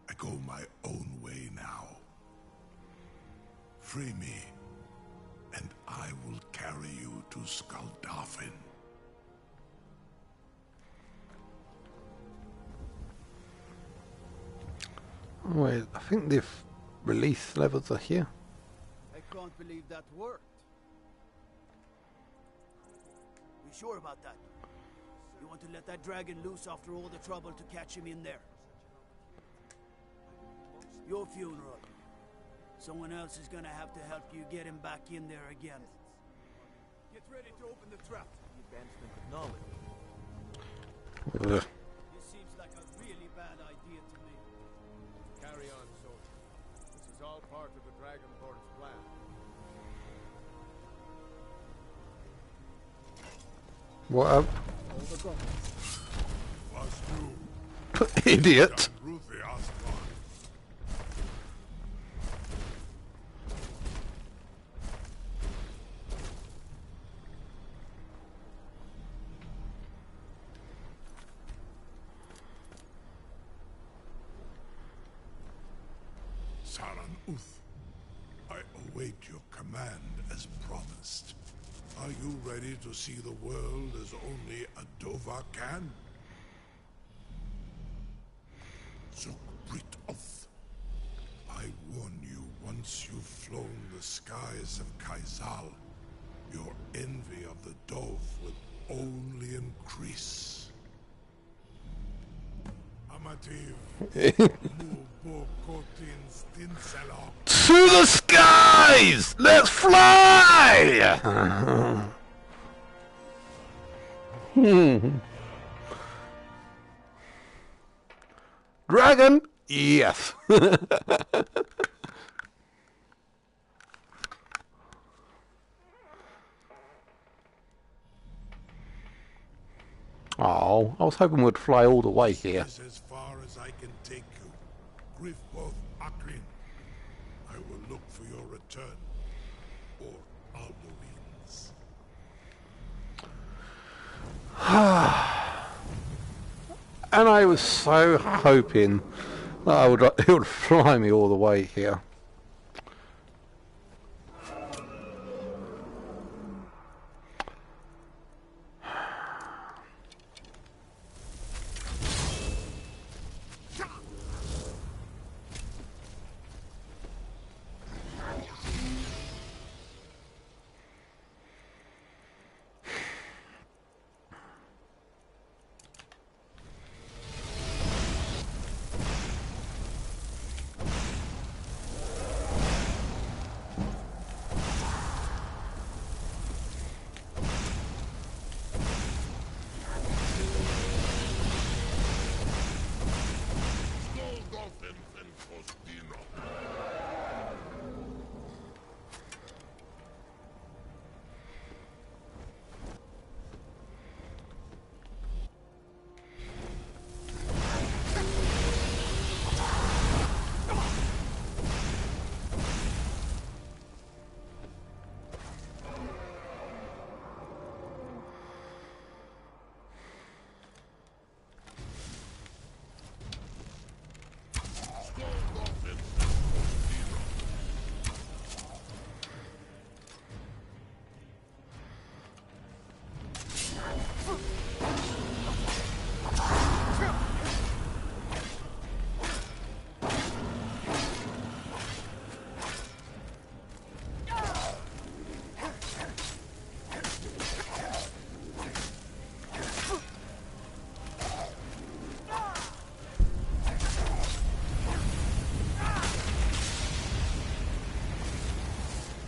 I go my own way now. Free me, and I will carry you to Skuldafn. Wait, I think the release levels are here. I can't believe that worked. You sure about that? You want to let that dragon loose after all the trouble to catch him in there? Your funeral. Someone else is gonna have to help you get him back in there again. Get ready to open the trap. The advancement of knowledge. This seems like a really bad idea to me. Carry on, soldier. This is all part of the Dragonborn's plan. What up? Was you? Idiot. Saran Uth, I await your command as promised. Are you ready to see the world as only a Dova can? Zukbrit Uth, I warn you, once you've flown the skies of Kaizal, your envy of the Dove will only increase. Amativ, Mubokotin Stinsela. To the skies! Let's fly! Dragon? Yes. Oh, I was hoping we'd fly all the way here. This is as far as I can take you. Griffboth Akrin. I will look for your return. Or Alduin's. And I was so hoping that it would fly me all the way here.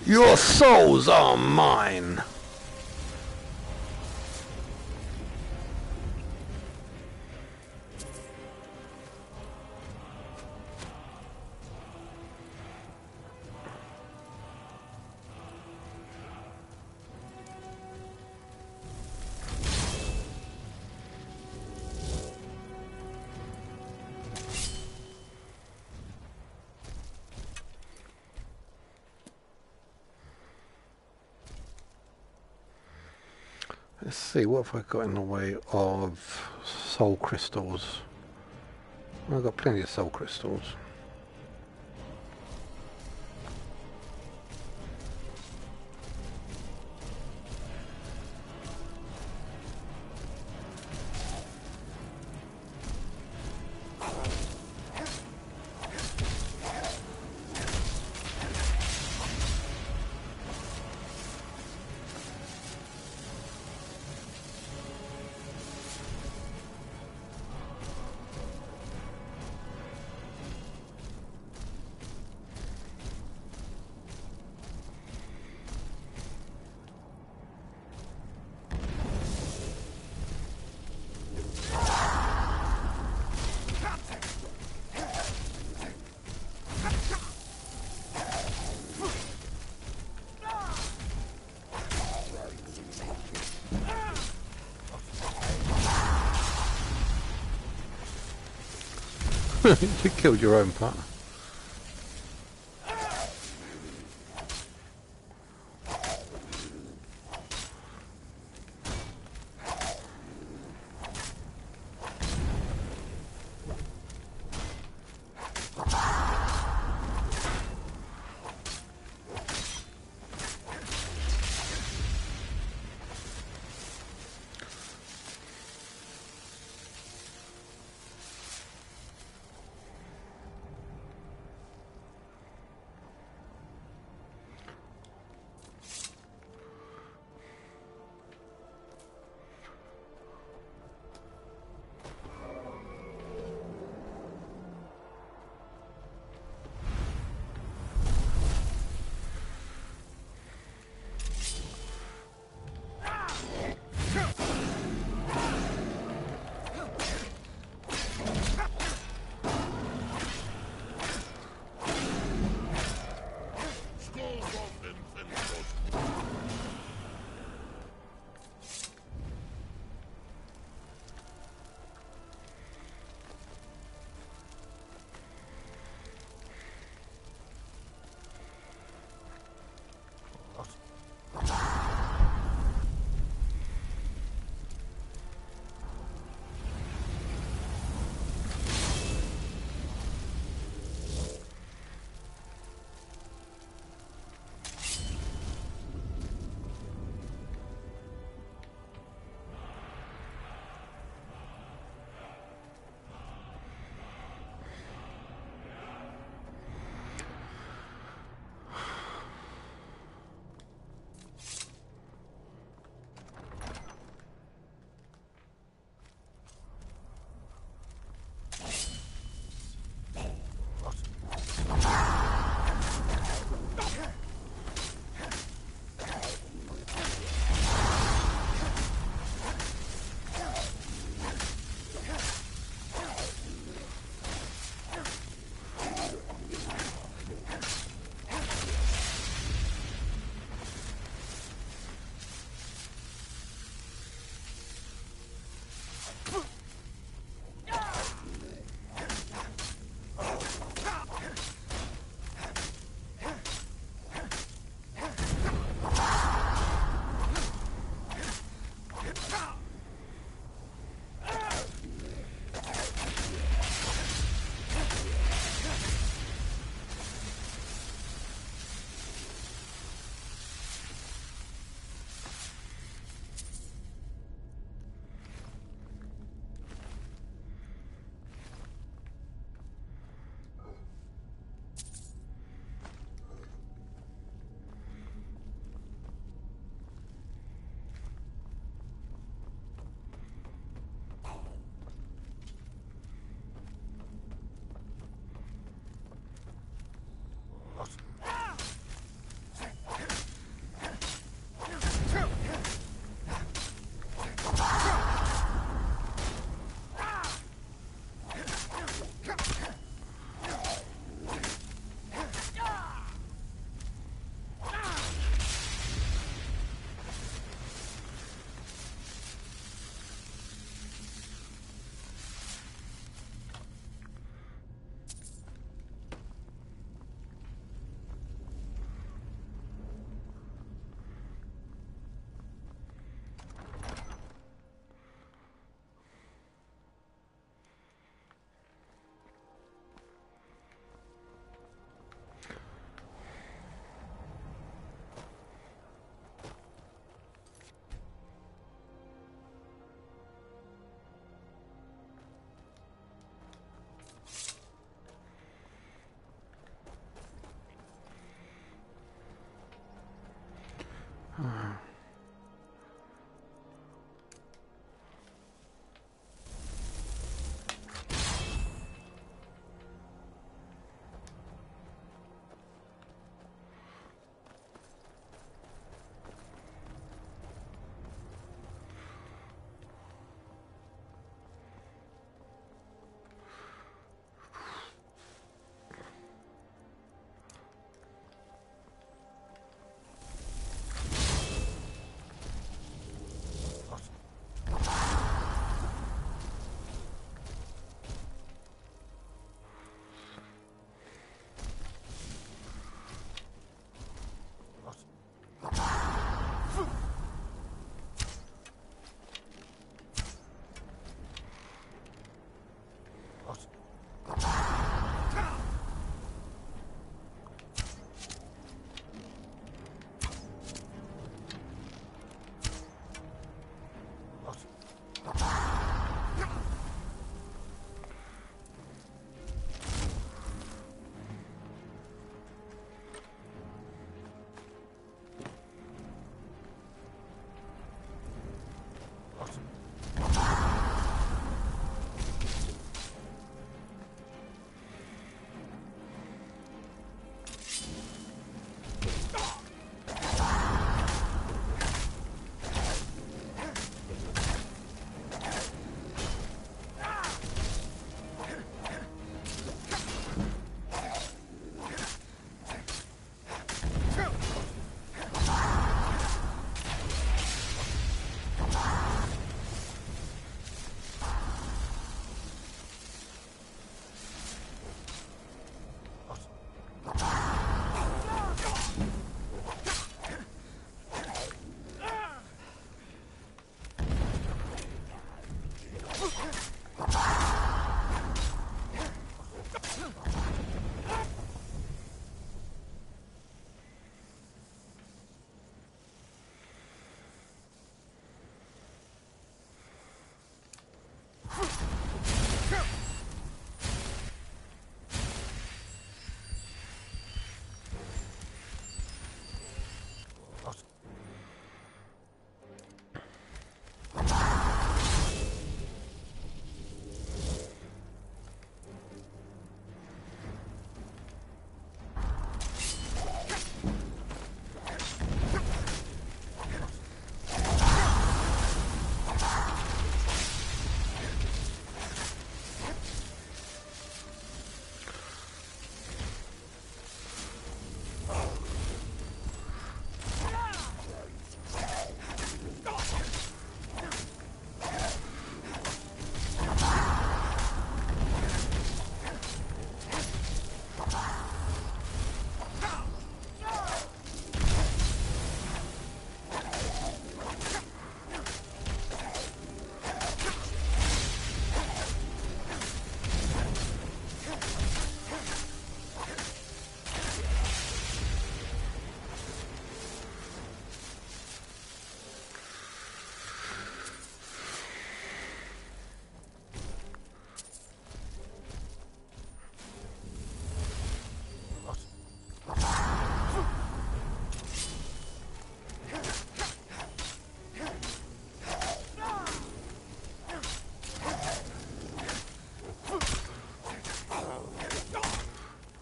Your souls are mine. Let's see, what have I got in the way of soul crystals? I've got plenty of soul crystals. You killed your own partner.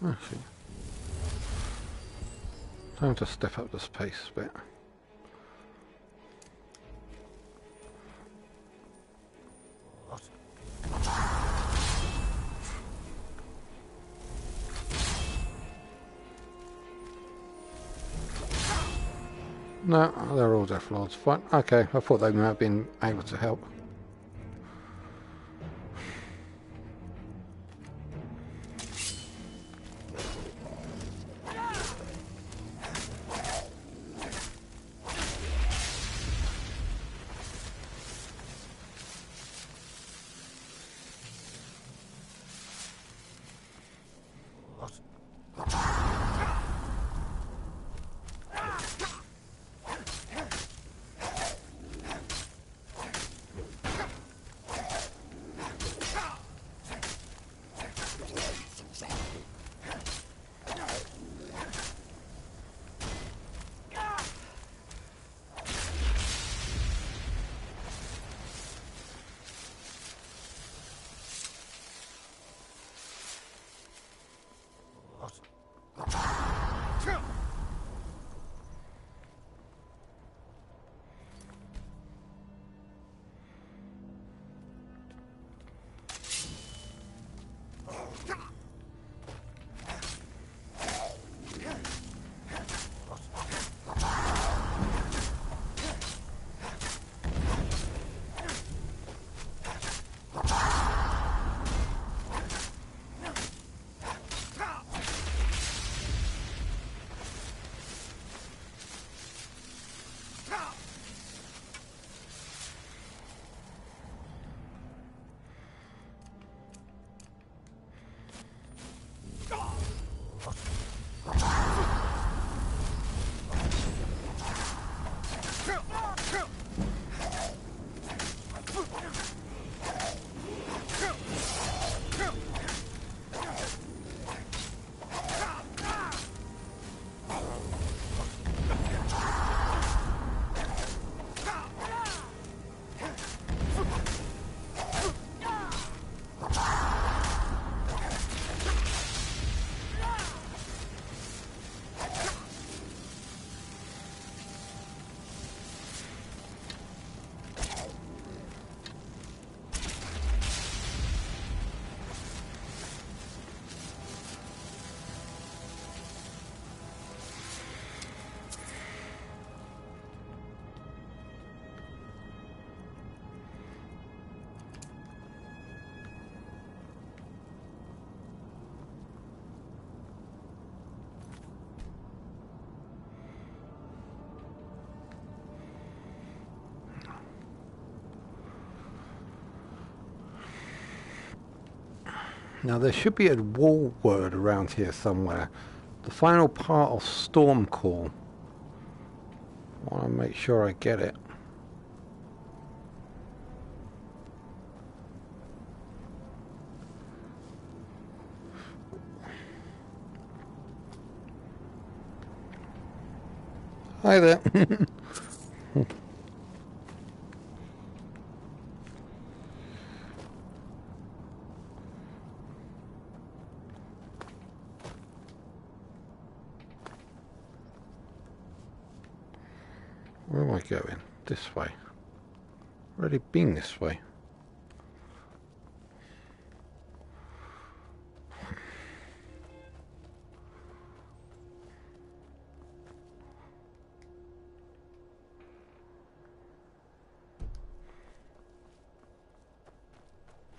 Actually, time to step up the pace a bit. No, they're all Death Lords. Fine. Okay, I thought they might have been able to help. Now there should be a wall word around here somewhere. The final part of Storm Call. I want to make sure I get it. Hi there. Where am I going? This way. Already been this way.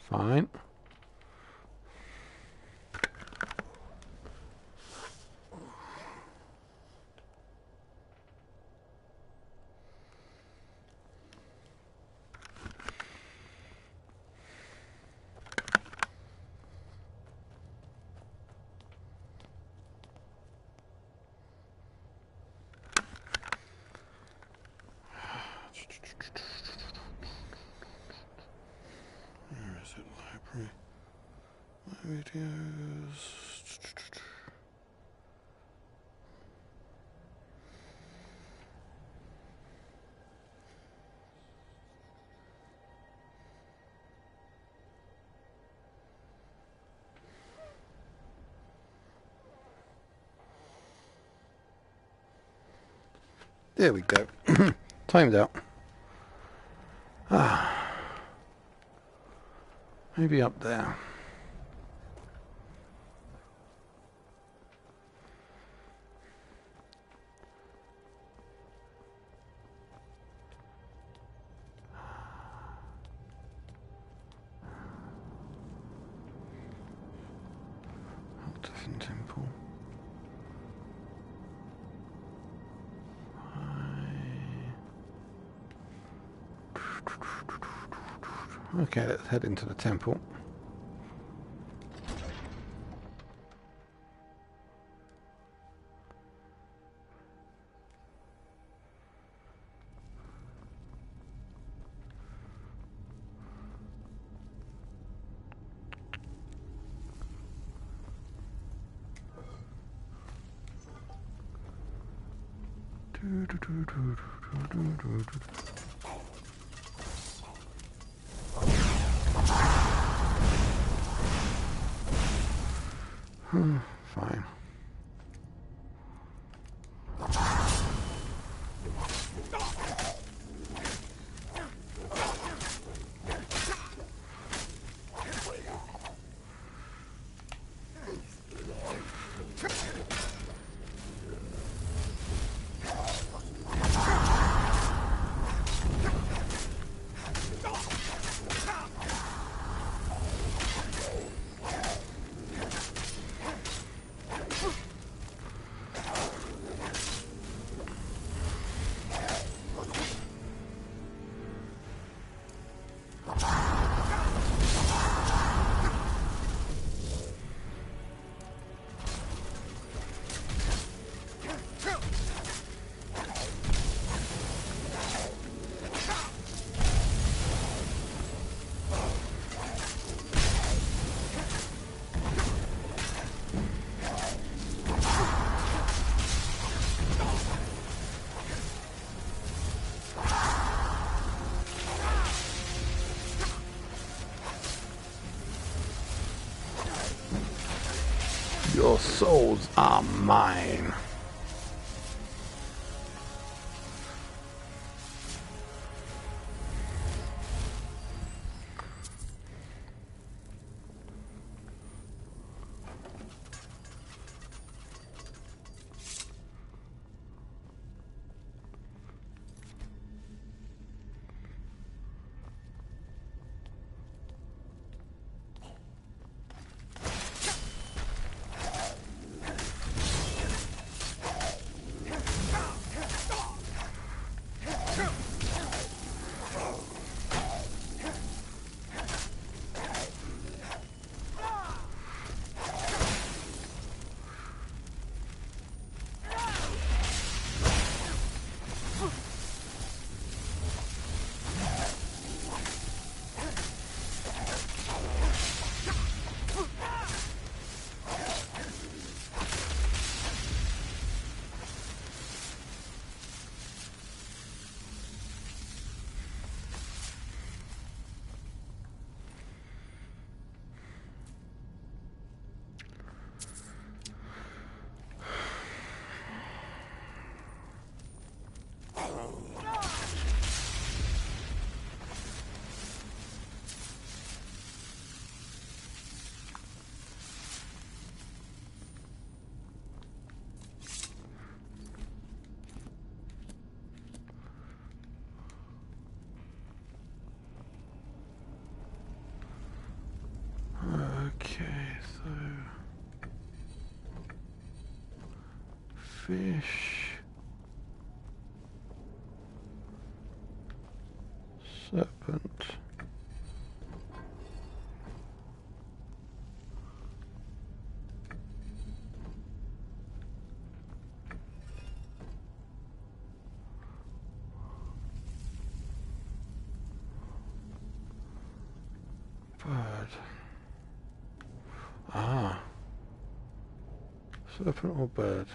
Fine. Where is it? Library. My videos. There we go. Timed out. Maybe up there. Different temple. Okay, let's head into the temple. Fine. Your souls are mine. Fish. Serpent. Bird. Ah. Serpent or bird?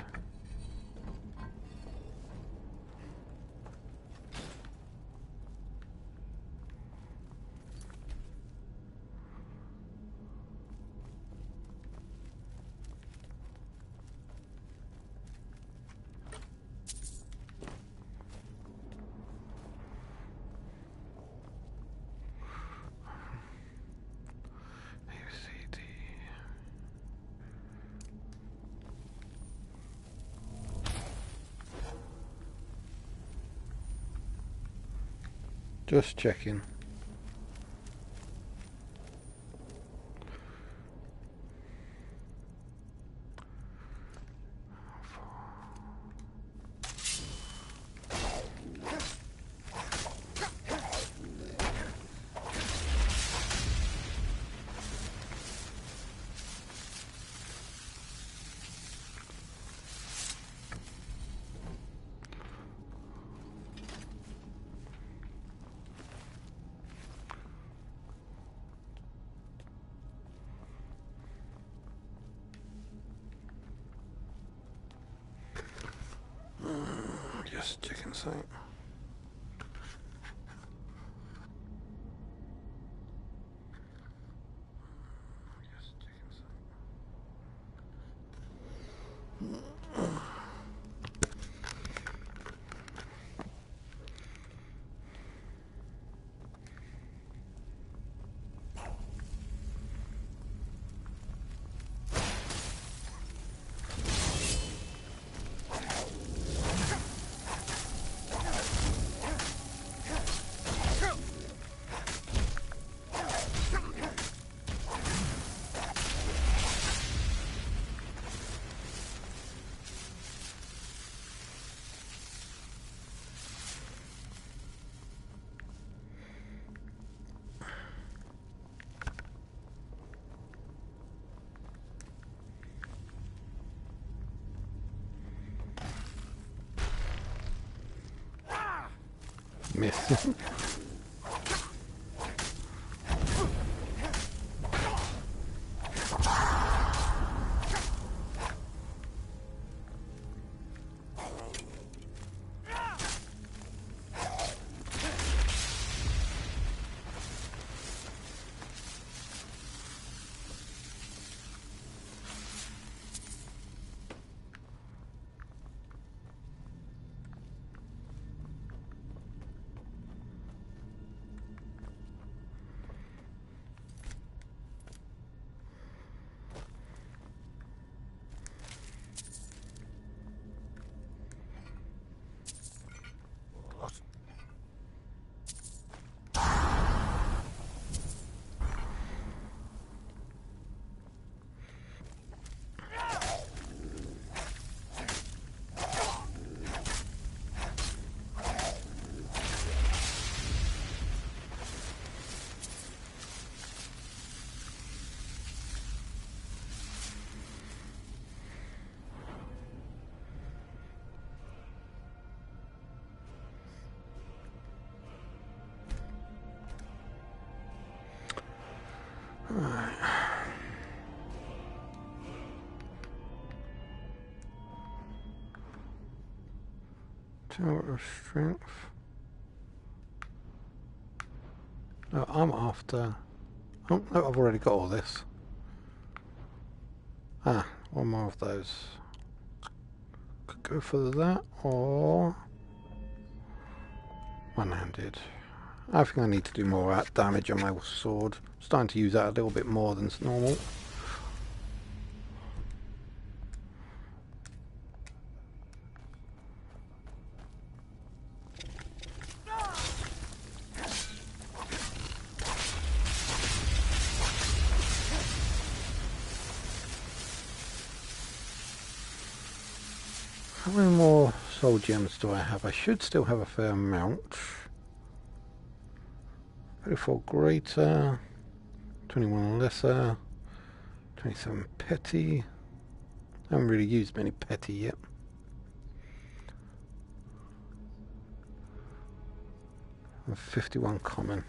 Just checking. Just checking something. Miss. Right. Tower of Strength. No, I'm after... Oh, no, I've already got all this. Ah, one more of those. Could go for that, or... one-handed. I think I need to do more damage on my sword. I'm starting to use that a little bit more than normal. How many more soul gems do I have? I should still have a fair amount. 34 greater, 21 lesser, 27 petty. I haven't really used many petty yet. And 51 common.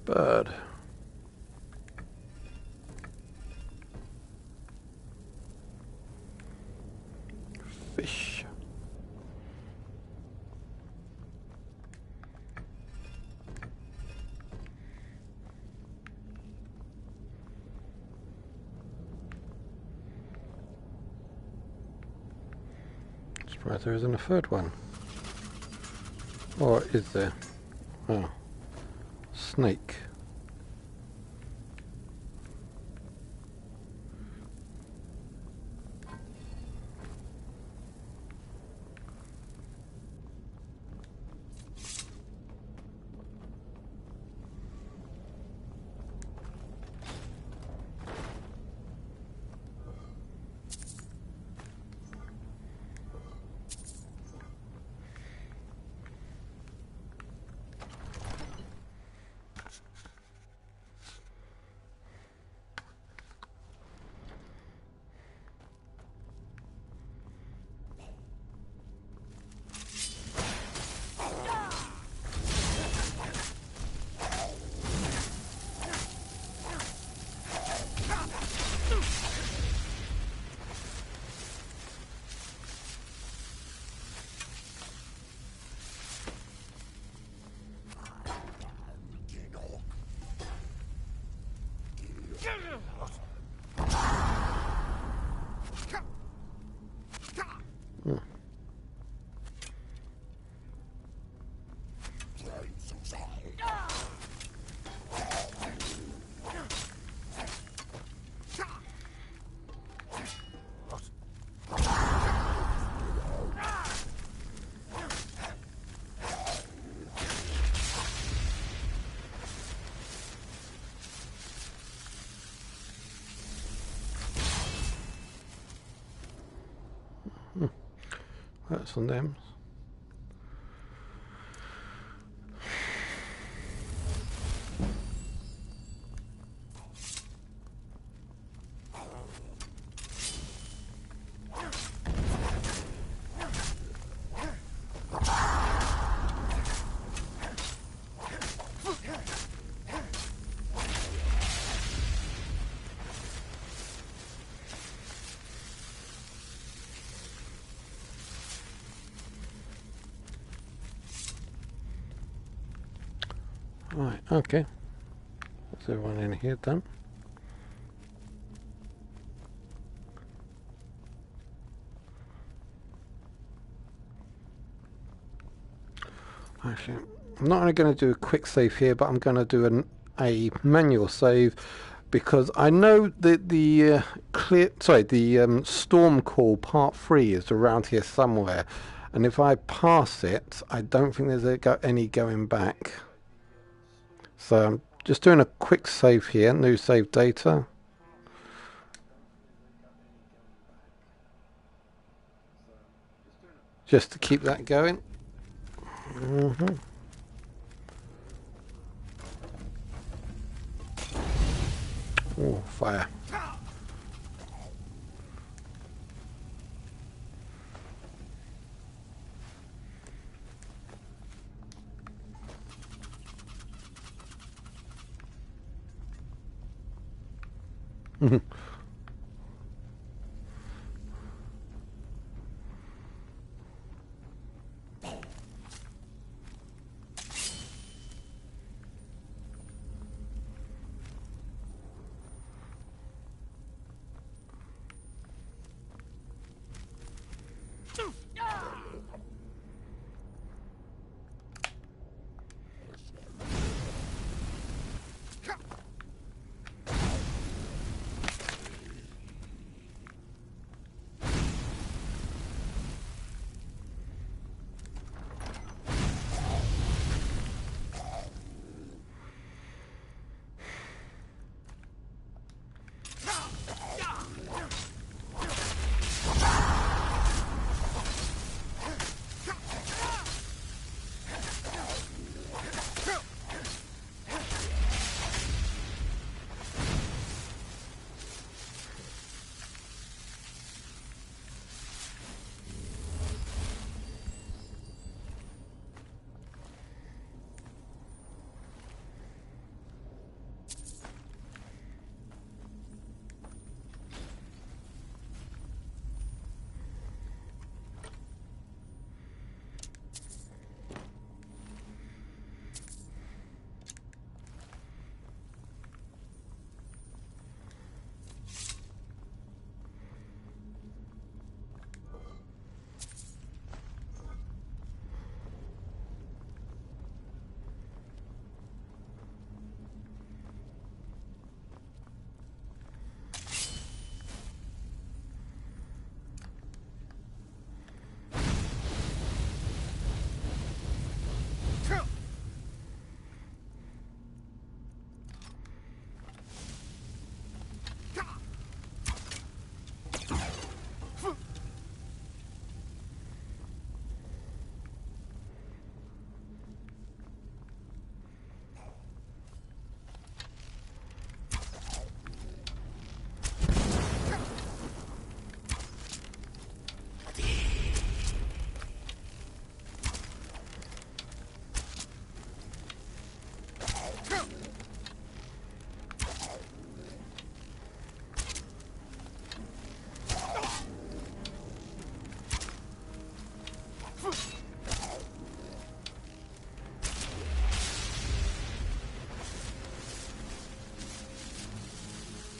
Bird. Fish. Surprised there isn't a third one. Or is there? Oh. Snake. That's on them. Right, okay. That's everyone in here done. Actually, I'm not only going to do a quick save here, but I'm going to do a manual save, because I know that the Storm Call Part 3 is around here somewhere, and if I pass it, I don't think there's any going back. So I'm just doing a quick save here, new save data. Just to keep that going. Oh, fire.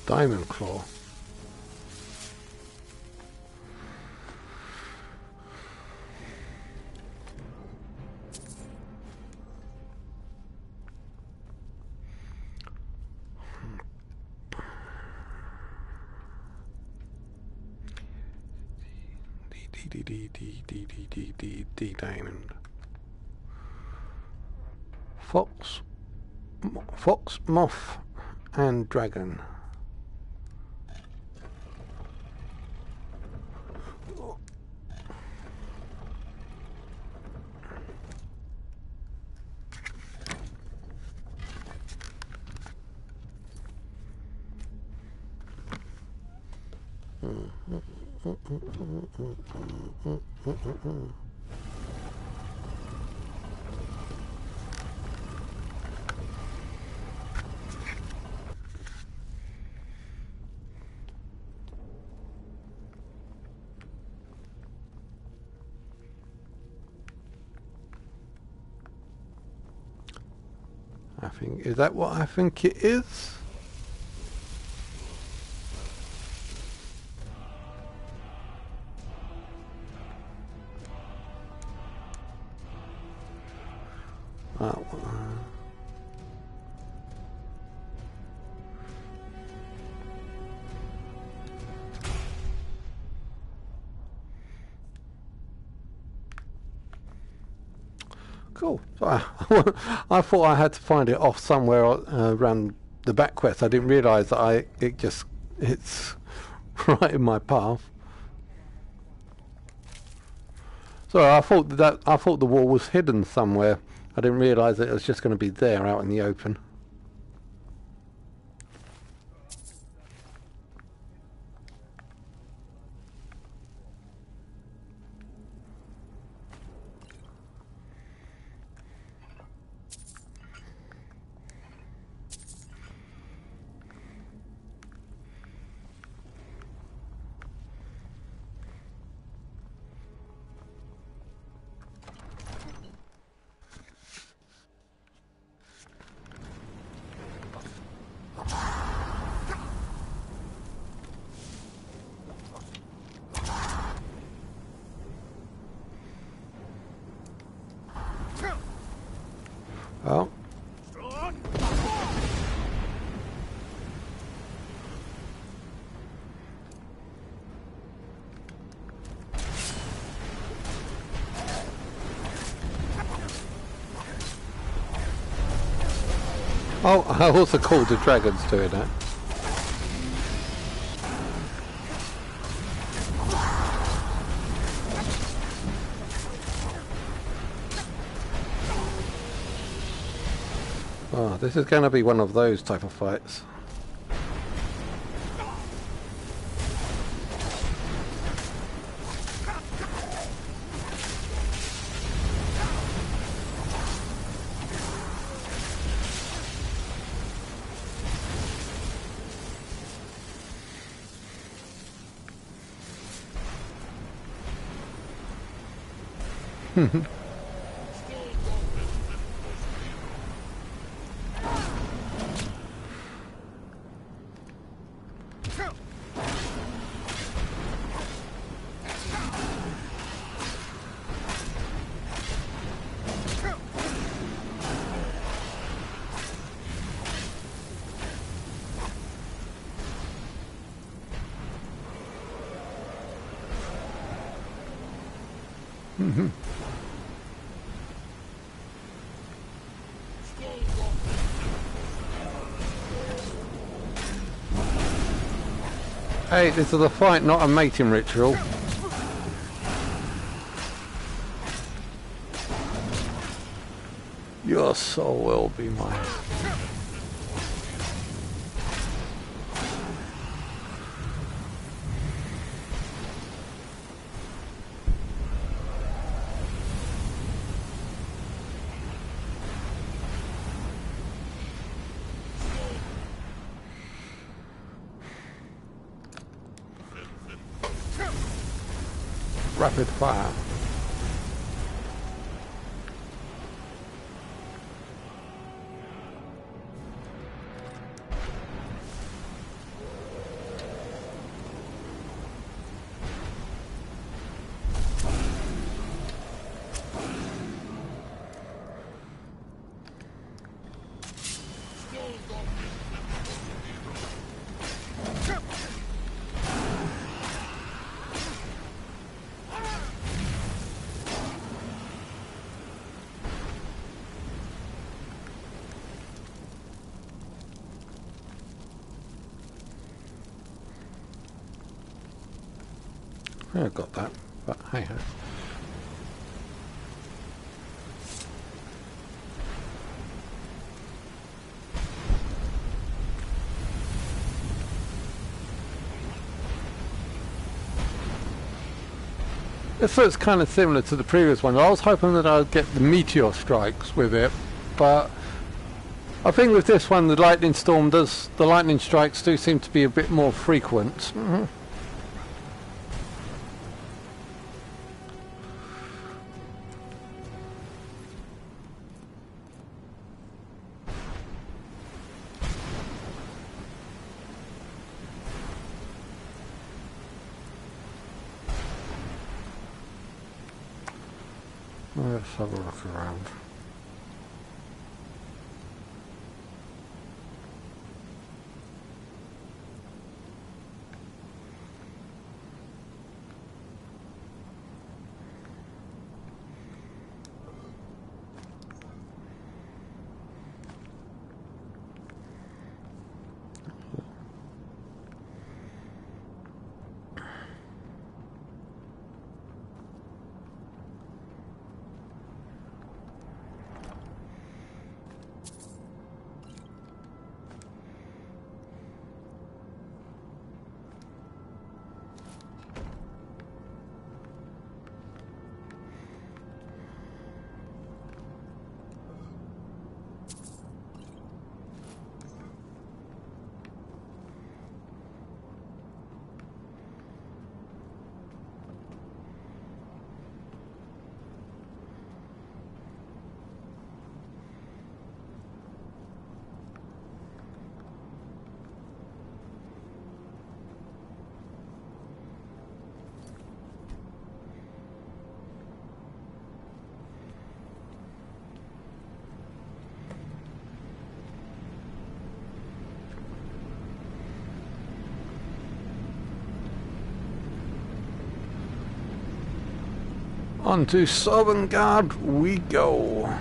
Diamond Claw. D diamond. Fox, moth, and dragon. I think, is that what I think it is? Cool. So I thought I had to find it off somewhere around the back quest. I didn't realise that it's right in my path. So I thought the wall was hidden somewhere. I didn't realise that it was just going to be there out in the open. Oh. Oh, I also called the dragons doing that. Oh, this is going to be one of those type of fights. Hey, this is a fight, not a mating ritual. Your soul will be mine. Rapid fire. I got that, but hey ho. This looks kind of similar to the previous one. I was hoping that I'd get the meteor strikes with it, but I think with this one the lightning strikes do seem to be a bit more frequent. Let's have a look around. On to Sovngarde we go.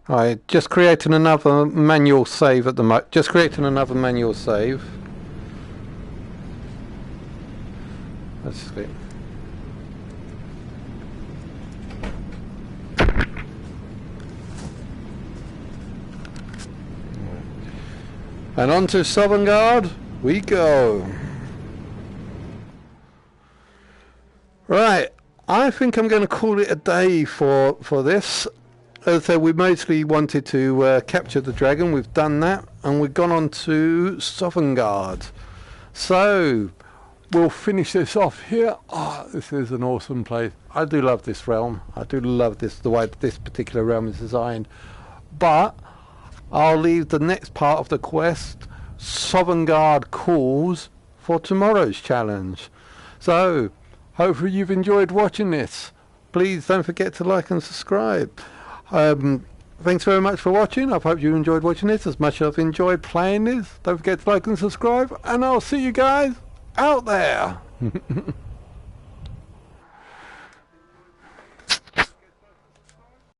Alright, just creating another manual save at the moment. Just creating another manual save. Let's see. And on to Sovngarde we go. Right, I think I'm going to call it a day for this. As I said, we mostly wanted to capture the dragon. We've done that, and we've gone on to Sovngarde. So we'll finish this off here. Oh, this is an awesome place. I do love this realm. I do love this, the way this particular realm is designed. But I'll leave the next part of the quest, Sovngarde Calls, for tomorrow's challenge. So, hopefully you've enjoyed watching this. Please don't forget to like and subscribe. Thanks very much for watching. I hope you enjoyed watching this as much as I've enjoyed playing this. Don't forget to like and subscribe, and I'll see you guys out there.